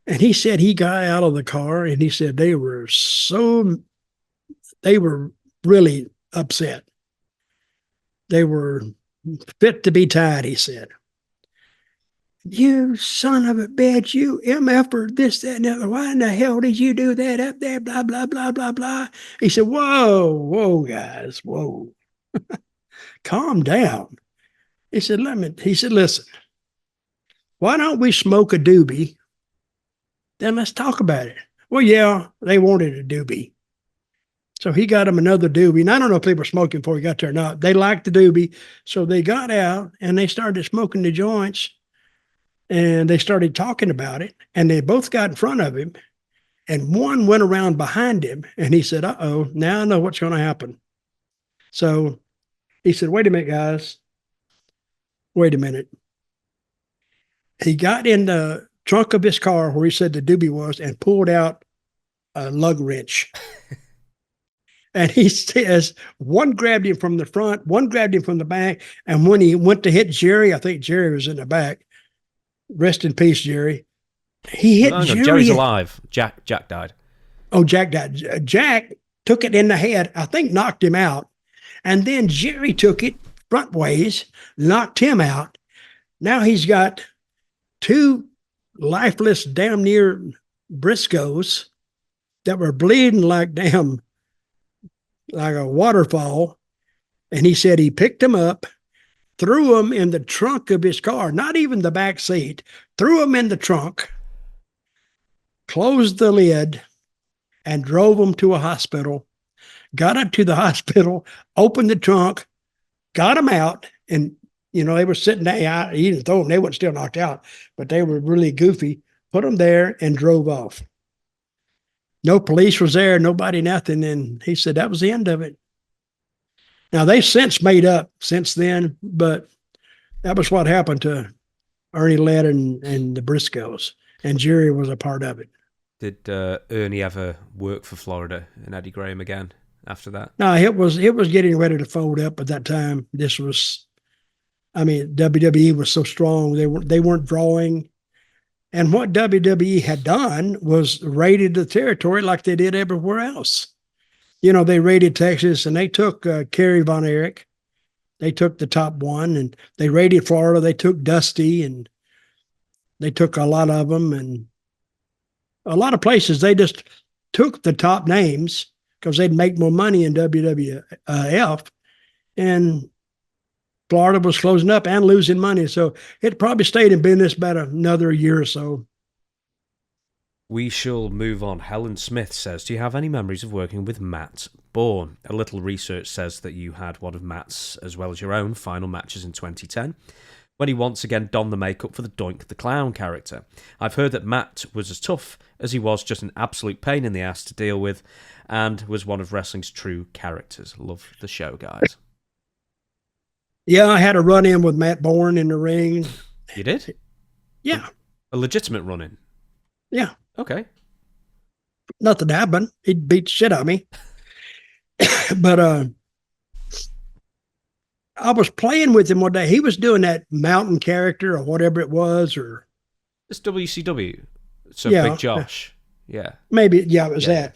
And he said he got out of the car, and he said they were really upset. They were fit to be tied, he said. You son of a bitch, you MF-er, this, that, and the other. Why in the hell did you do that up there? Blah, blah, blah, blah, blah. He said, whoa, guys, whoa. Calm down. He said, listen, why don't we smoke a doobie? Then let's talk about it. Well, yeah, they wanted a doobie. So he got them another doobie. And I don't know if they were smoking before he got there or not. They liked the doobie. So they got out and they started smoking the joints. And they started talking about it. And they both got in front of him. And one went around behind him. And he said, uh-oh, now I know what's going to happen. So he said, wait a minute, guys. Wait a minute. He got in the trunk of his car where he said the doobie was and pulled out a lug wrench. And he says one grabbed him from the front, one grabbed him from the back. And when he went to hit Jerry, I think Jerry was in the back. Rest in peace, Jerry. He hit Jerry. Jerry's alive. Jack died. Oh, Jack died. Jack took it in the head, I think knocked him out. And then Jerry took it front ways, knocked him out. Now he's got two lifeless, damn near Briscoes that were bleeding like a waterfall. And he said he picked them up, threw them in the trunk of his car, not even the back seat, threw them in the trunk, closed the lid, and drove them to a hospital. Got up to the hospital, opened the trunk, got them out, and they were sitting there. He didn't throw them. They weren't still knocked out, but they were really goofy. Put them there and drove off. No police was there, nobody, nothing. And he said that was the end of it. Now, they've since made up since then, but that was what happened to Ernie Led and the Briscoes. And Jerry was a part of it. Did Ernie ever work for Florida and Eddie Graham again after that? No, it was getting ready to fold up at that time. WWE was so strong. They weren't drawing. And what WWE had done was raided the territory like they did everywhere else. They raided Texas, and they took Kerry Von Erich. They took the top one, and they raided Florida. They took Dusty, and they took a lot of them. And a lot of places, they just took the top names because they'd make more money in WWF. And Florida was closing up and losing money. So it probably stayed in business about another year or so. We shall move on. Helen Smith says, do you have any memories of working with Matt Bourne? A little research says that you had one of Matt's, as well as your own, final matches in 2010, when he once again donned the makeup for the Doink the Clown character. I've heard that Matt was as tough as he was just an absolute pain in the ass to deal with, and was one of wrestling's true characters. Love the show, guys. Yeah, I had a run-in with Matt Bourne in the ring. You did? Yeah. A legitimate run-in? Yeah. Okay. Nothing happened. He'd beat the shit out of me. But I was playing with him one day. He was doing that mountain character or whatever it was. Or it's WCW. So yeah, Big Josh. Yeah. Maybe, yeah, it was that.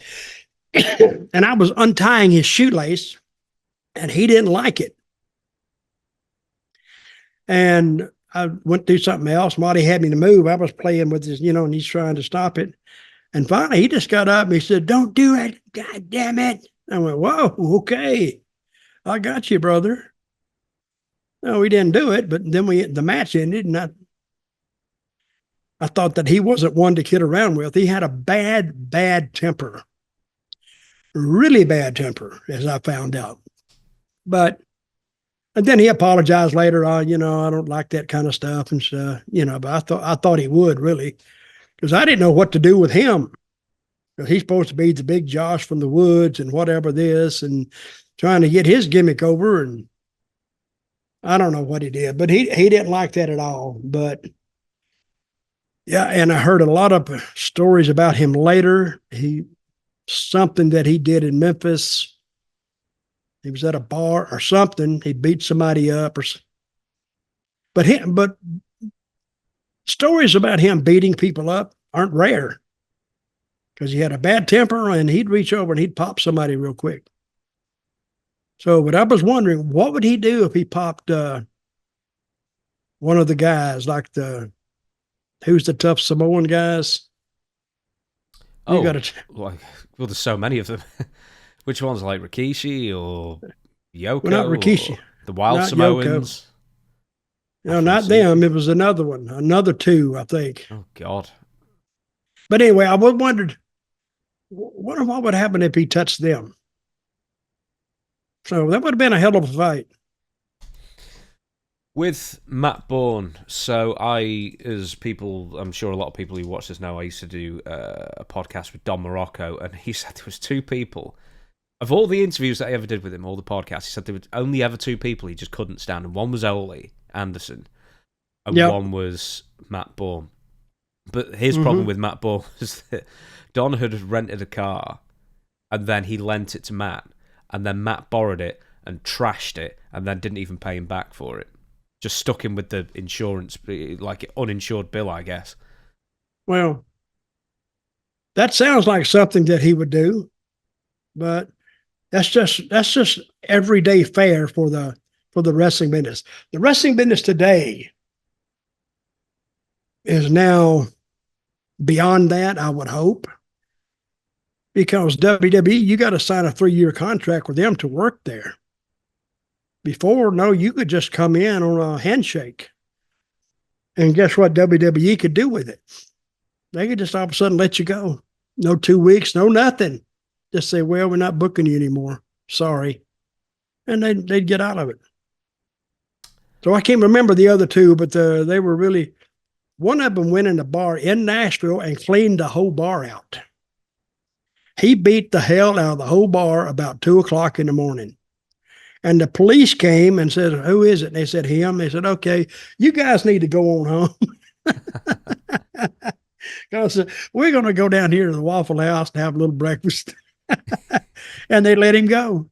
And I was untying his shoelace, and he didn't like it. And I went through something else. Marty had me to move. I was playing with this, and he's trying to stop it. And finally, he just got up and he said, "Don't do it. God damn it." I went, "Whoa, okay. I got you, brother." No, we didn't do it, but then the match ended, and I thought that he wasn't one to kid around with. He had a bad temper. Really bad temper, as I found out. But And then he apologized later on, I don't like that kind of stuff and stuff, but I thought he would really, because I didn't know what to do with him. He's supposed to be the big Josh from the woods and whatever this, and trying to get his gimmick over. And I don't know what he did, but he didn't like that at all. But yeah, and I heard a lot of stories about him later. Something that he did in Memphis. He was at a bar or something. He beat somebody up, but stories about him beating people up aren't rare, because he had a bad temper and he'd reach over and he'd pop somebody real quick. So, but I was wondering, what would he do if he popped one of the guys, like who's the tough Samoan guys? Well, there's so many of them. Which ones, like Rikishi or Yoko? Well, not Rikishi. The Wild Samoans? No, not them. It was another one. Another two, I think. Oh, God. But anyway, I wondered what would happen if he touched them. So that would have been a hell of a fight. With Matt Bourne, so as people, I'm sure a lot of people who watch this know, I used to do a podcast with Don Morocco, and he said there was two people. Of all the interviews that I ever did with him, all the podcasts, he said there were only ever two people he just couldn't stand, and one was Ole Anderson, and one was Matt Bourne. But his problem with Matt Bourne was that Don had rented a car, and then he lent it to Matt, and then Matt borrowed it and trashed it, and then didn't even pay him back for it. Just stuck him with the insurance, like uninsured bill, I guess. Well, that sounds like something that he would do, but that's just everyday fare for the wrestling business. The wrestling business today is now beyond that, I would hope, because WWE, you got to sign a 3-year contract with them to work there. Before, no, you could just come in on a handshake. And guess what WWE could do with it? They could just all of a sudden let you go. No 2 weeks, no nothing. Just say, well, we're not booking you anymore. Sorry. And they'd get out of it. So I can't remember the other two, but they were really, one of them went in a bar in Nashville and cleaned the whole bar out. He beat the hell out of the whole bar about 2:00 in the morning. And the police came and said, who is it? And they said, him. They said, okay, you guys need to go on home. Because we're going to go down here to the Waffle House and have a little breakfast. And they let him go.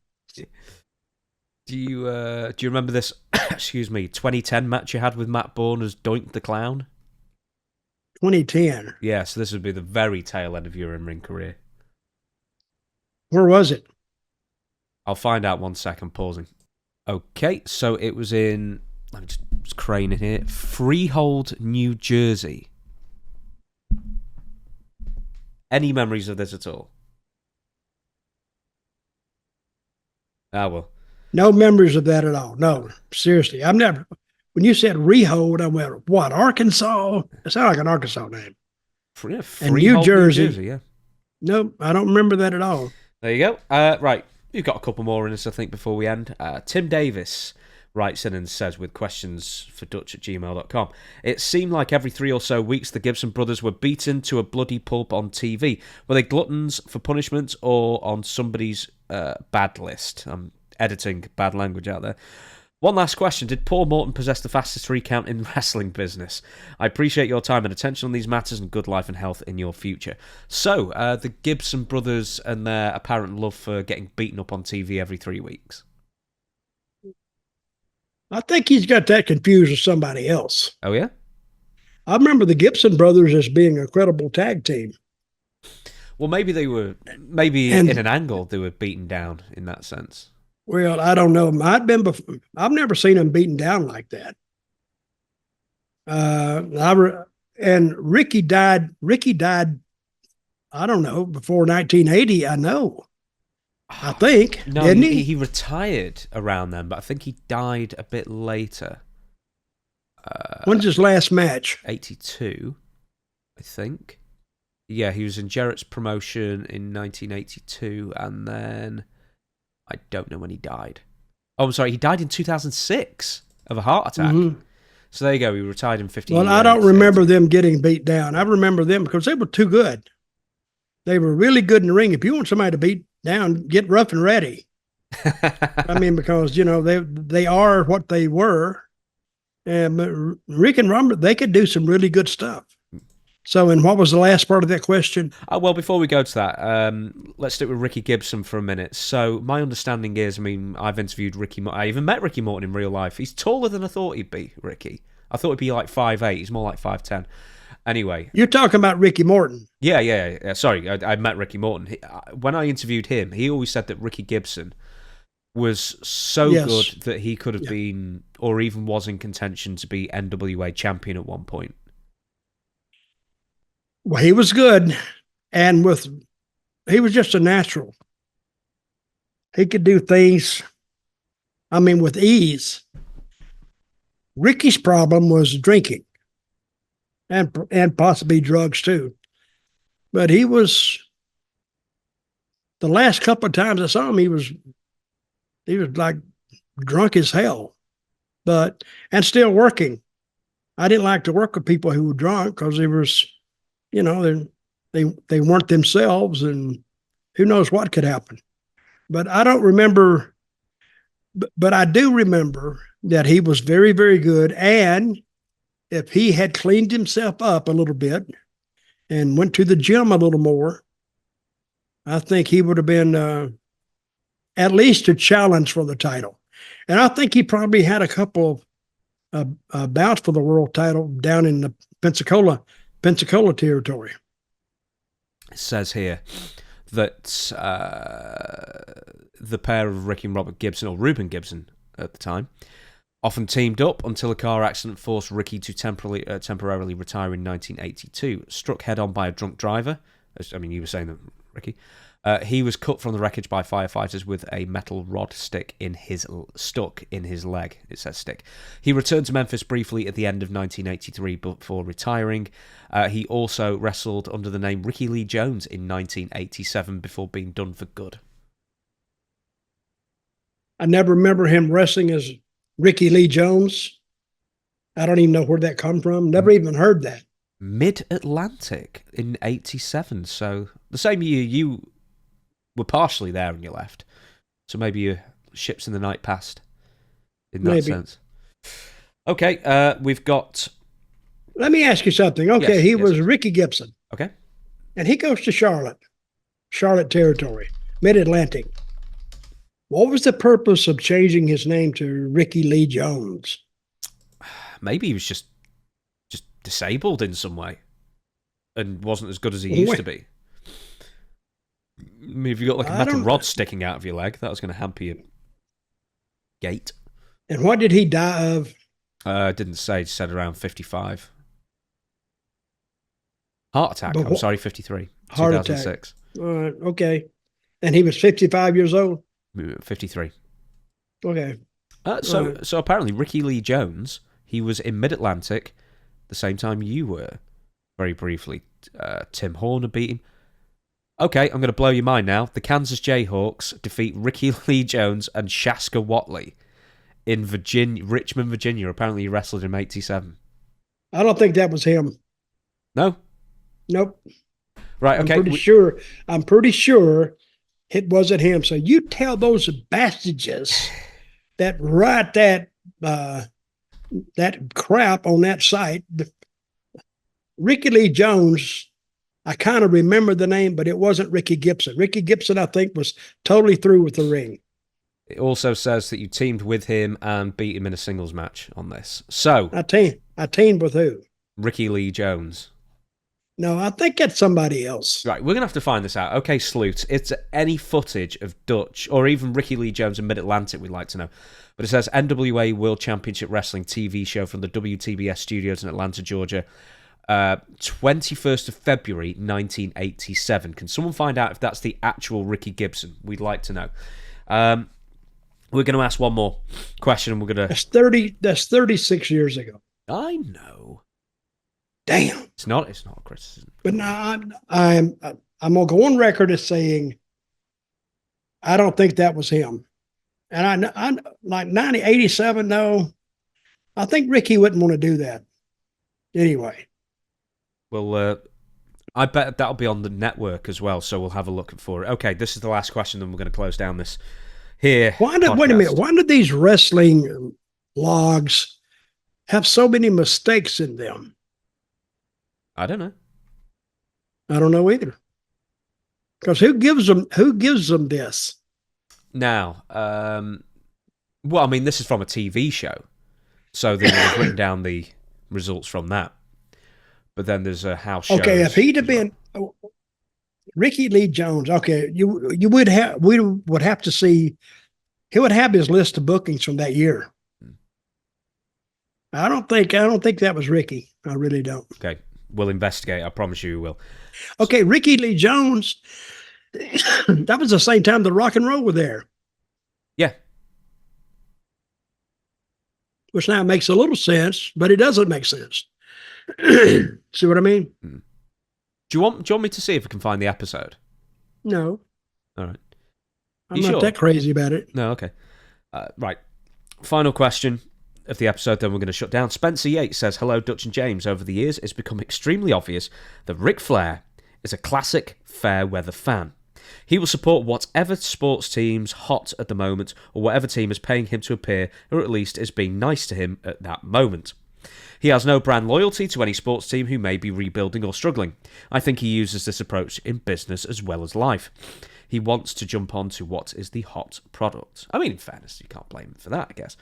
Do you remember this, 2010 match you had with Matt Bourne as Doink the Clown? 2010. Yeah, so this would be the very tail end of your in-ring career. Where was it? I'll find out 1 second, pausing. Okay, so it was in, let me just crane in here, Freehold, New Jersey. Any memories of this at all? Well. No memories of that at all. No, seriously. I've never, when you said Freehold, I went, what, Arkansas? It sounded like an Arkansas name. Freehold, and New Jersey. Yeah. Nope, I don't remember that at all. There you go. Right, we've got a couple more in us, I think, before we end. Tim Davis writes in and says, with questions for Dutch@gmail.com, it seemed like every 3 or so weeks the Gibson brothers were beaten to a bloody pulp on TV. Were they gluttons for punishment or on somebody's bad list? I'm editing bad language out there. One last question. Did Paul Morton possess the fastest recount in wrestling business? I appreciate your time and attention on these matters and good life and health in your future. So, the Gibson brothers and their apparent love for getting beaten up on TV every 3 weeks. I think he's got that confused with somebody else. Oh, yeah? I remember the Gibson brothers as being a credible tag team. Well, maybe they were, in an angle, they were beaten down in that sense. Well, I don't know. I've never seen them beaten down like that. And Ricky died, I don't know, before 1980, I know. I think, no, didn't he? He retired around then, but I think he died a bit later. When's his last match? 82, I think. Yeah, he was in Jarrett's promotion in 1982, and then I don't know when he died. Oh, I'm sorry. He died in 2006 of a heart attack. Mm-hmm. So there you go. He retired in 50 Well, I don't remember them getting beat down. I remember them because they were too good. They were really good in the ring. If you want somebody to beat down, get rough and ready. I mean, because, they are what they were. And Rick and Robert, they could do some really good stuff. So, and what was the last part of that question? Well, before we go to that, let's stick with Ricky Gibson for a minute. So, my understanding is, I've interviewed Ricky. I even met Ricky Morton in real life. He's taller than I thought he'd be, Ricky. I thought he'd be like 5'8". He's more like 5'10". Anyway. You're talking about Ricky Morton. Yeah. Sorry, I met Ricky Morton. When I interviewed him, he always said that Ricky Gibson was so good that he could have been, or even was in contention to be NWA champion at one point. Well, he was good, and he was just a natural. He could do things, with ease. Ricky's problem was drinking, and possibly drugs too. But he was, the last couple of times I saw him, he was like drunk as hell, and still working. I didn't like to work with people who were drunk because they weren't themselves, and who knows what could happen. But I don't remember, but I do remember that he was very, very good. And if he had cleaned himself up a little bit and went to the gym a little more, I think he would have been at least a challenge for the title. And I think he probably had a couple of bouts for the world title down in the Pensacola territory. It says here that the pair of Ricky and Robert Gibson, or Reuben Gibson at the time, often teamed up until a car accident forced Ricky to temporarily retire in 1982. Struck head-on by a drunk driver. You were saying that, Ricky. He was cut from the wreckage by firefighters with a metal rod stuck in his leg. It says stick. He returned to Memphis briefly at the end of 1983 before retiring. He also wrestled under the name Ricky Lee Jones in 1987 before being done for good. I never remember him wrestling as Ricky Lee Jones. I don't even know where that come from. Never even heard that. Mid-Atlantic in 87. So the same year you were partially there and you left. So maybe your ships in the night passed in that sense. Okay, we've got... Let me ask you something. Okay, yes, he was Ricky Gibson. Okay. And he goes to Charlotte territory, Mid-Atlantic. What was the purpose of changing his name to Ricky Lee Jones? Maybe he was just disabled in some way and wasn't as good as he used to be. If you got like a metal rod sticking out of your leg, that was going to hamper your gait. And what did he die of? Didn't say. It said around 55. Heart attack. 53. Heart 2006. Attack. Okay. And he was 55 years old? 53. Okay. So apparently Ricky Lee Jones, he was in Mid-Atlantic the same time you were, very briefly. Tim Horner beat him. Okay, I'm going to blow your mind now. The Kansas Jayhawks defeat Ricky Lee Jones and Shaska Watley in Richmond, Virginia. Apparently he wrestled in 87. I don't think that was him. No? Nope. Right, okay. I'm pretty sure it wasn't him. So you tell those bastages that write that crap on that site. Ricky Lee Jones, I kind of remember the name, but it wasn't Ricky Gibson. Ricky Gibson, I think, was totally through with the ring. It also says that you teamed with him and beat him in a singles match on this. So I teamed with who? Ricky Lee Jones. No, I think that's somebody else. Right, we're going to have to find this out. Okay, Sloot, it's any footage of Dutch or even Ricky Lee Jones in Mid-Atlantic we'd like to know. But it says NWA World Championship Wrestling TV show from the WTBS studios in Atlanta, Georgia, 21st of February, 1987. Can someone find out if that's the actual Ricky Gibson? We'd like to know. We're going to ask one more question, and we're going to... That's 36 years ago. I know. Damn. It's not a criticism. But now I'm going to go on record as saying I don't think that was him. And I like 87, no, I think Ricky wouldn't want to do that. Anyway. Well, I bet that'll be on the network as well, so we'll have a look for it. Okay, this is the last question, then we're going to close down this here. Wait a minute. Why do these wrestling logs have so many mistakes in them? I don't know. I don't know either. Because who gives them this? Now, well, I mean, this is from a TV show, so they would have written down the results from that. But then there's a house show. Okay, if he'd have been Ricky Lee Jones, okay, we would have to see. He would have his list of bookings from that year. I don't think that was Ricky. I really don't. Okay, we'll investigate. I promise you we will. Okay, Ricky Lee Jones. That was the same time the Rock and Roll were there. Yeah. Which now makes a little sense, but it doesn't make sense. See what I mean? Do you want me to see if I can find the episode? No. All right. I'm not that crazy about it. No, okay. Right. Final question of the episode, then we're going to shut down. Spencer Yates says, hello, Dutch and James. Over the years, it's become extremely obvious that Ric Flair is a classic fair weather fan. He will support whatever sports team's hot at the moment, or whatever team is paying him to appear, or at least is being nice to him at that moment. He has no brand loyalty to any sports team who may be rebuilding or struggling. I think he uses this approach in business as well as life. He wants to jump onto what is the hot product. I mean, in fairness, you can't blame him for that, I guess.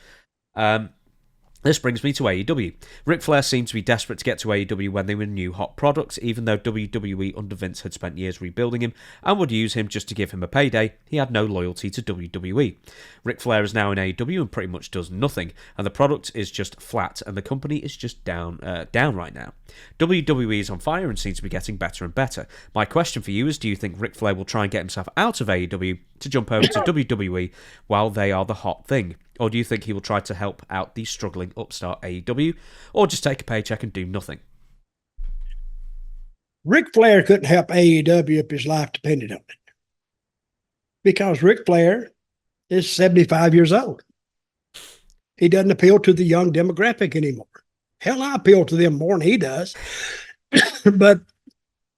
This brings me to AEW. Ric Flair seemed to be desperate to get to AEW when they were a new hot product, even though WWE under Vince had spent years rebuilding him and would use him just to give him a payday. He had no loyalty to WWE. Ric Flair is now in AEW and pretty much does nothing, and the product is just flat, and the company is just down right now. WWE is on fire and seems to be getting better and better. My question for you is, do you think Ric Flair will try and get himself out of AEW to jump over to WWE while they are the hot thing? Or do you think he will try to help out the struggling upstart AEW, or just take a paycheck and do nothing? Ric Flair couldn't help AEW if his life depended on it. Because Ric Flair is 75 years old. He doesn't appeal to the young demographic anymore. Hell, I appeal to them more than he does. But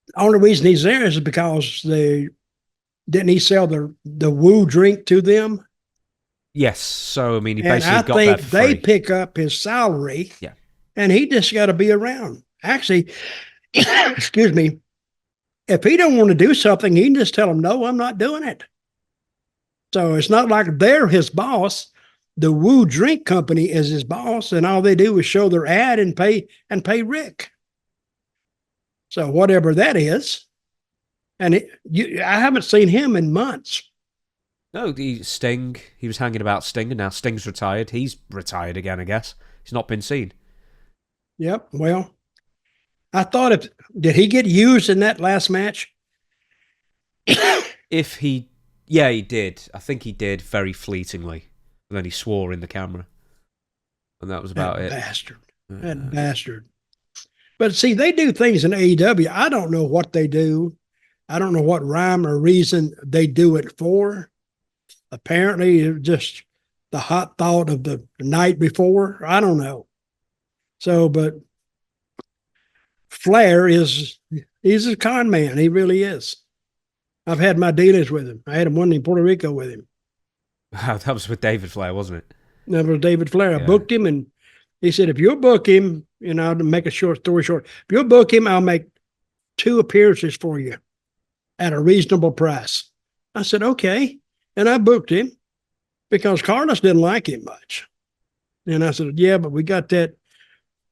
the only reason he's there is because didn't he sell the woo drink to them? Yes, so I mean, he and basically I got think that for they free. pick up his salary, Yeah, and he just got to be around. Actually, excuse me, if he don't want to do something, he can just tell them, "No, I'm not doing it." So it's not like they're his boss. The Woo Drink Company is his boss, and all they do is show their ad and pay Rick. So whatever that is, and I haven't seen him in months. no, Sting. He was hanging about Sting, and now Sting's retired. He's retired again, I guess. He's not been seen. Yep. Well, I thought did he get used in that last match? Yeah, he did. I think he did very fleetingly. And then he swore in the camera. And that was about it. That bastard. But see, they do things in AEW. I don't know what they do. I don't know what rhyme or reason they do it for. Apparently, it was just the hot thought of the night before. I don't know. So, but Flair he's a con man. He really is. I've had my dealings with him. I had one in Puerto Rico with him. That was with David Flair, wasn't it? That was David Flair. Yeah. I booked him, and he said, if you'll book him, to make a short story short, if you'll book him, I'll make 2 appearances for you at a reasonable price. I said, okay. And I booked him because Carlos didn't like him much. And I said, yeah, but we got that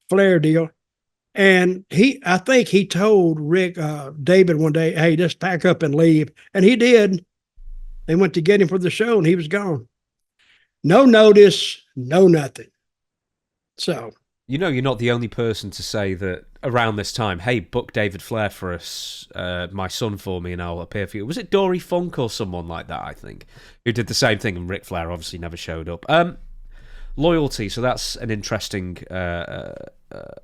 Flair deal. And I think he told David one day, hey, just pack up and leave. And he did. They went to get him for the show, and he was gone. No notice, no nothing. So. You're not the only person to say that around this time, hey, book David Flair for us, my son for me, and I'll appear for you. Was it Dory Funk or someone like that, I think, who did the same thing, and Ric Flair obviously never showed up. Loyalty, so that's an interesting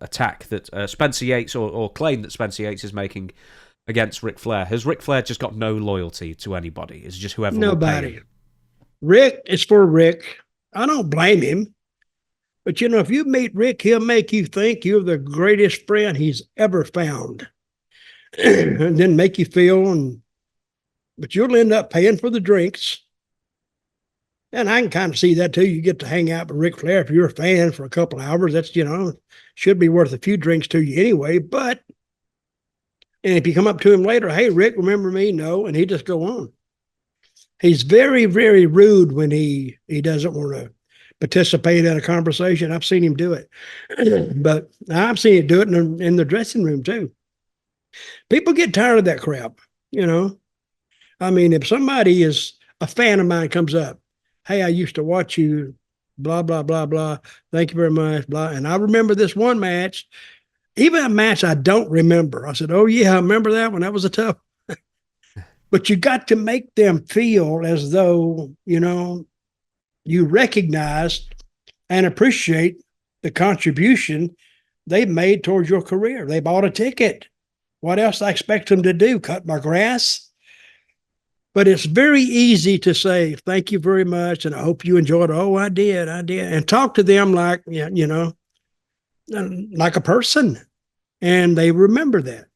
attack that Spencer Yates, or claim that Spencer Yates is making against Ric Flair. Has Ric Flair just got no loyalty to anybody? Is it just whoever will pay Nobody. him? Rick is for Rick. I don't blame him. But, if you meet Rick, he'll make you think you're the greatest friend he's ever found. And then make you feel, but you'll end up paying for the drinks. And I can kind of see that too. You get to hang out with Ric Flair if you're a fan for a couple of hours. That's, should be worth a few drinks to you anyway. And if you come up to him later, hey, Rick, remember me? No. And he just go on. He's very, very rude when he doesn't want to participate in a conversation. I've seen him do it. But I've seen him do it in the dressing room too. People get tired of that crap, I mean, if somebody is a fan of mine comes up, hey, I used to watch you, blah, blah, blah, blah. Thank you very much, blah. And I remember this one match, even a match I don't remember. I said, oh, yeah, I remember that one. That was a tough. But you got to make them feel as though, you recognize and appreciate the contribution they've made towards your career. They bought a ticket. What else I expect them to do? Cut my grass? But it's very easy to say, thank you very much, and I hope you enjoyed it. Oh, I did. And talk to them like, like a person, and they remember that.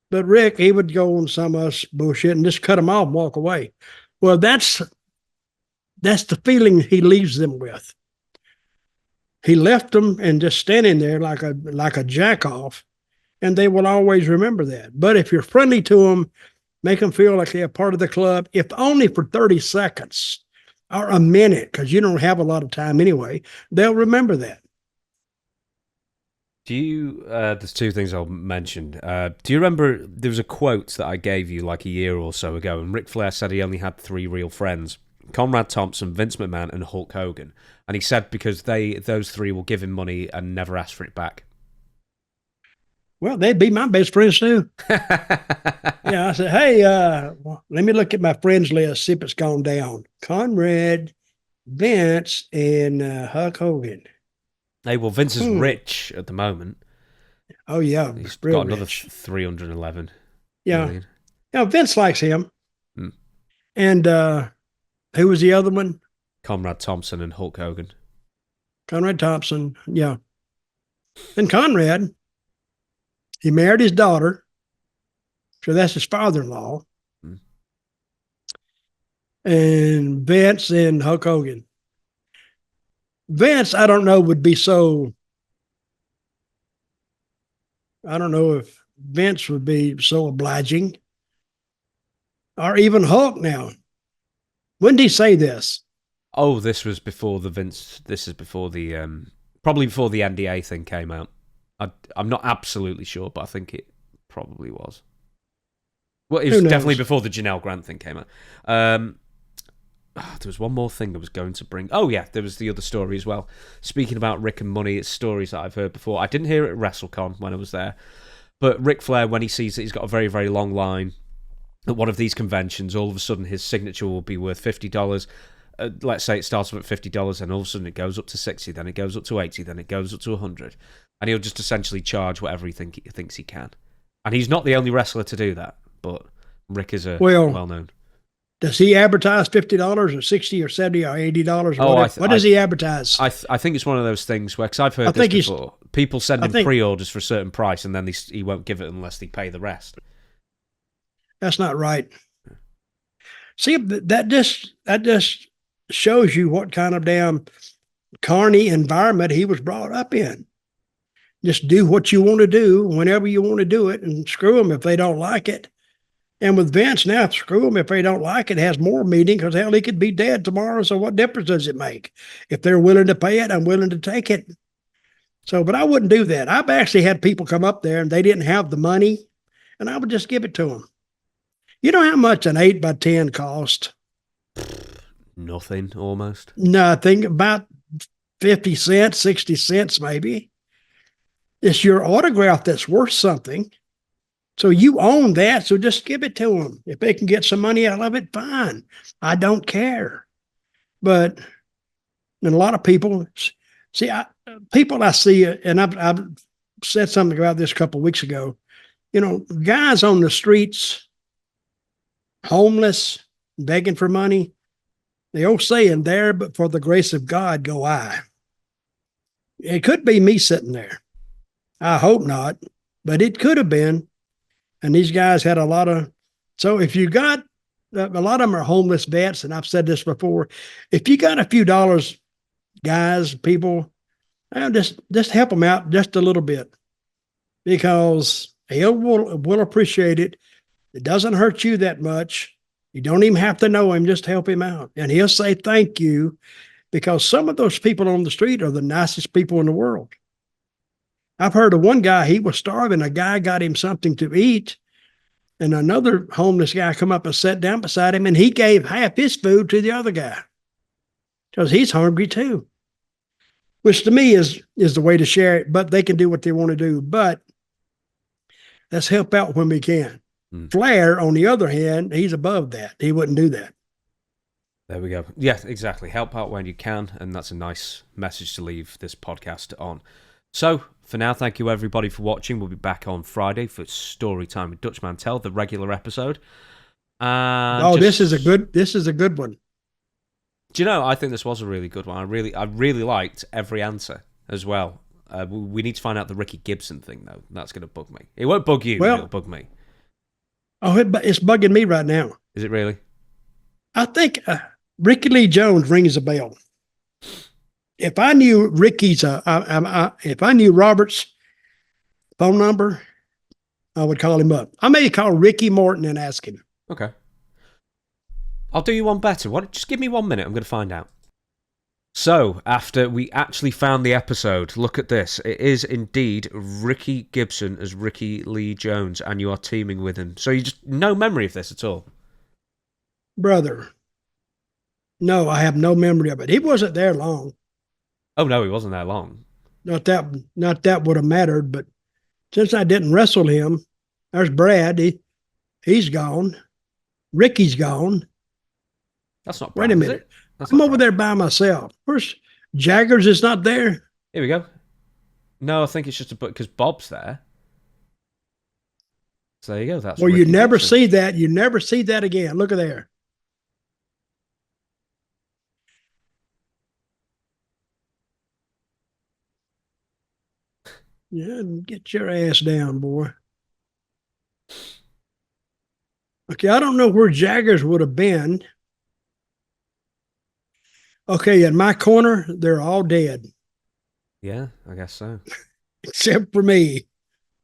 But Rick, he would go on some of us bullshit and just cut them off and walk away. Well, that's the feeling he leaves them with. He left them and just standing there like a jack off, and they will always remember that. But if you're friendly to them, make them feel like they're part of the club, if only for 30 seconds or a minute, because you don't have a lot of time anyway, they'll remember that. Do you, there's two things I'll mention. Do you remember there was a quote that I gave you like a year or so ago, and Ric Flair said he only had 3 real friends, Conrad Thompson, Vince McMahon, and Hulk Hogan. And he said because those 3 will give him money and never ask for it back. Well, they'd be my best friends too. I said, hey, let me look at my friends list, see if it's gone down. Conrad, Vince, and Hulk Hogan. Hey, well, Vince is rich at the moment. Oh, yeah. He's got another 311 million. Vince likes him. Hmm. And who was the other one? Conrad Thompson and Hulk Hogan. Conrad Thompson, yeah. And Conrad, he married his daughter, so that's his father-in-law. Hmm. And Vince and Hulk Hogan. Vince, I don't know, would be so, I don't know if Vince would be so obliging. Or even Hulk now. When did he say this? Oh, this was before the Vince, this is before the, probably before the NDA thing came out. I'm not absolutely sure, but I think it probably was. Well, it was definitely before the Janelle Grant thing came out. There was one more thing I was going to bring. Oh, yeah, there was the other story as well. Speaking about Rick and money, it's stories that I've heard before. I didn't hear it at WrestleCon when I was there. But Ric Flair, when he sees that he's got a very, very long line at one of these conventions, all of a sudden his signature will be worth $50. Let's say it starts off at $50, and all of a sudden it goes up to $60, then it goes up to $80, then it goes up to $100. And he'll just essentially charge whatever he thinks he can. And he's not the only wrestler to do that, but Rick is well-known. Does he advertise $50 or $60 or $70 or $80? What does he advertise? I think it's one of those things where, because I've heard this before, people send him pre-orders for a certain price and then he won't give it unless they pay the rest. That's not right. See, that just shows you what kind of damn carny environment he was brought up in. Just do what you want to do whenever you want to do it, and screw them if they don't like it. And with Vince now, screw them if they don't like it. Has more meaning, because hell, he could be dead tomorrow. So what difference does it make? If they're willing to pay it, I'm willing to take it. So, but I wouldn't do that. I've actually had people come up there and they didn't have the money, and I would just give it to them. You know how much an 8x10 cost? Nothing, almost. Nothing. About 50 cents, 60 cents maybe. It's your autograph that's worth something. So you own that, so just give it to them. If they can get some money out of it, fine. I don't care. But and a lot of people, see, people I see, and I've said something about this a couple of weeks ago, guys on the streets, homeless, begging for money, The old saying, there but for the grace of God go I. It could be me sitting there. I hope not, but it could have been. And these guys had a lot of, so if you got, a lot of them are homeless vets, and I've said this before, if you got a few dollars, guys, people, just help them out just a little bit, because he will appreciate it. It doesn't hurt you that much. You don't even have to know him, just help him out. And he'll say thank you, because some of those people on the street are the nicest people in the world. I've heard of one guy, he was starving. A guy got him something to eat, and another homeless guy come up and sat down beside him, and he gave half his food to the other guy because he's hungry too, which to me is the way to share it. But they can do what they want to do. But let's help out when we can. Flair, on the other hand, he's above that. He wouldn't do that. There we go. Yeah, exactly. Help out when you can, and that's a nice message to leave this podcast on. So, for now, thank you everybody for watching. We'll be back on Friday for Story Time with Dutch Mantell, the regular episode. This is a good one. Do you know, I think this was a really good one. I really liked every answer as well. We need to find out the Ricky Gibson thing, though. That's going to bug me. It won't bug you, but it'll bug me. Oh, it's bugging me right now. Is it really? I think Ricky Lee Jones rings a bell. If I knew if I knew Robert's phone number, I would call him up. I may call Ricky Morton and ask him. Okay. I'll do you one better. Just give me 1 minute. I'm going to find out. So, after we actually found the episode, look at this. It is indeed Ricky Gibson as Ricky Lee Jones, and you are teaming with him. So you just no memory of this at all? Brother, no, I have no memory of it. He wasn't there long. Oh, no, he wasn't there long. Not that would have mattered, but since I didn't wrestle him, there's Brad. He's gone. Ricky's gone. That's not Brad, wait a minute. I'm over there by myself. Where's Jaggers is not there? Here we go. No, I think it's just because Bob's there. So there you go. That's you never see that. You never see that again. Look at there. Yeah, get your ass down, boy. Okay, I don't know where Jaggers would have been. Okay, in my corner, they're all dead. Yeah, I guess so. Except for me.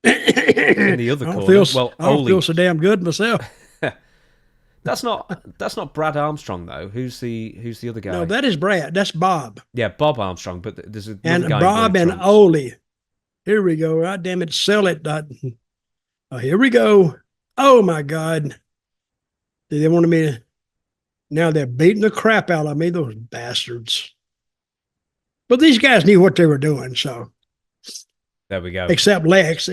In the other corner, I don't feel so damn good myself. That's not Brad Armstrong though. Who's the other guy? No, that is Brad. That's Bob. Yeah, Bob Armstrong. But there's and guy Bob and Ole. Here we go. God damn it, sell it. Oh, here we go. Oh my God. They wanted me to. Now they're beating the crap out of me, those bastards. But these guys knew what they were doing, so. There we go. Except Lex.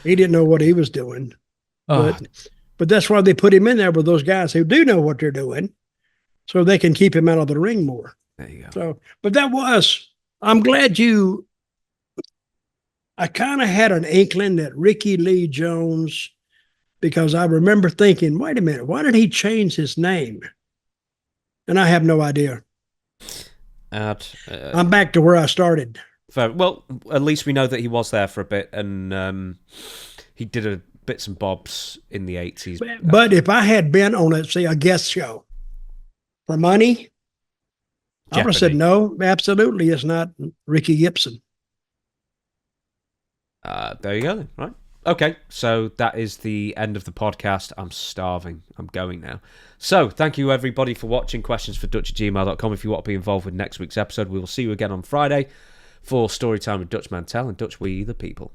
He didn't know what he was doing. Oh. But that's why they put him in there with those guys who do know what they're doing, so they can keep him out of the ring more. There you go. So, but I'm glad I kind of had an inkling that Ricky Lee Jones, because I remember thinking, wait a minute, why did he change his name? And I have no idea. I'm back to where I started. Well, at least we know that he was there for a bit, and he did a bits and bobs in the 80s. But if I had been on, a guest show for money, I would have said, no, absolutely, it's not Ricky Gibson. There you go then, right? Okay, so that is the end of the podcast. I'm starving. I'm going now. So, thank you everybody for watching. Questions for Dutch@gmail.com if you want to be involved with next week's episode. We will see you again on Friday for Storytime with Dutch Mantell and Dutch We the People.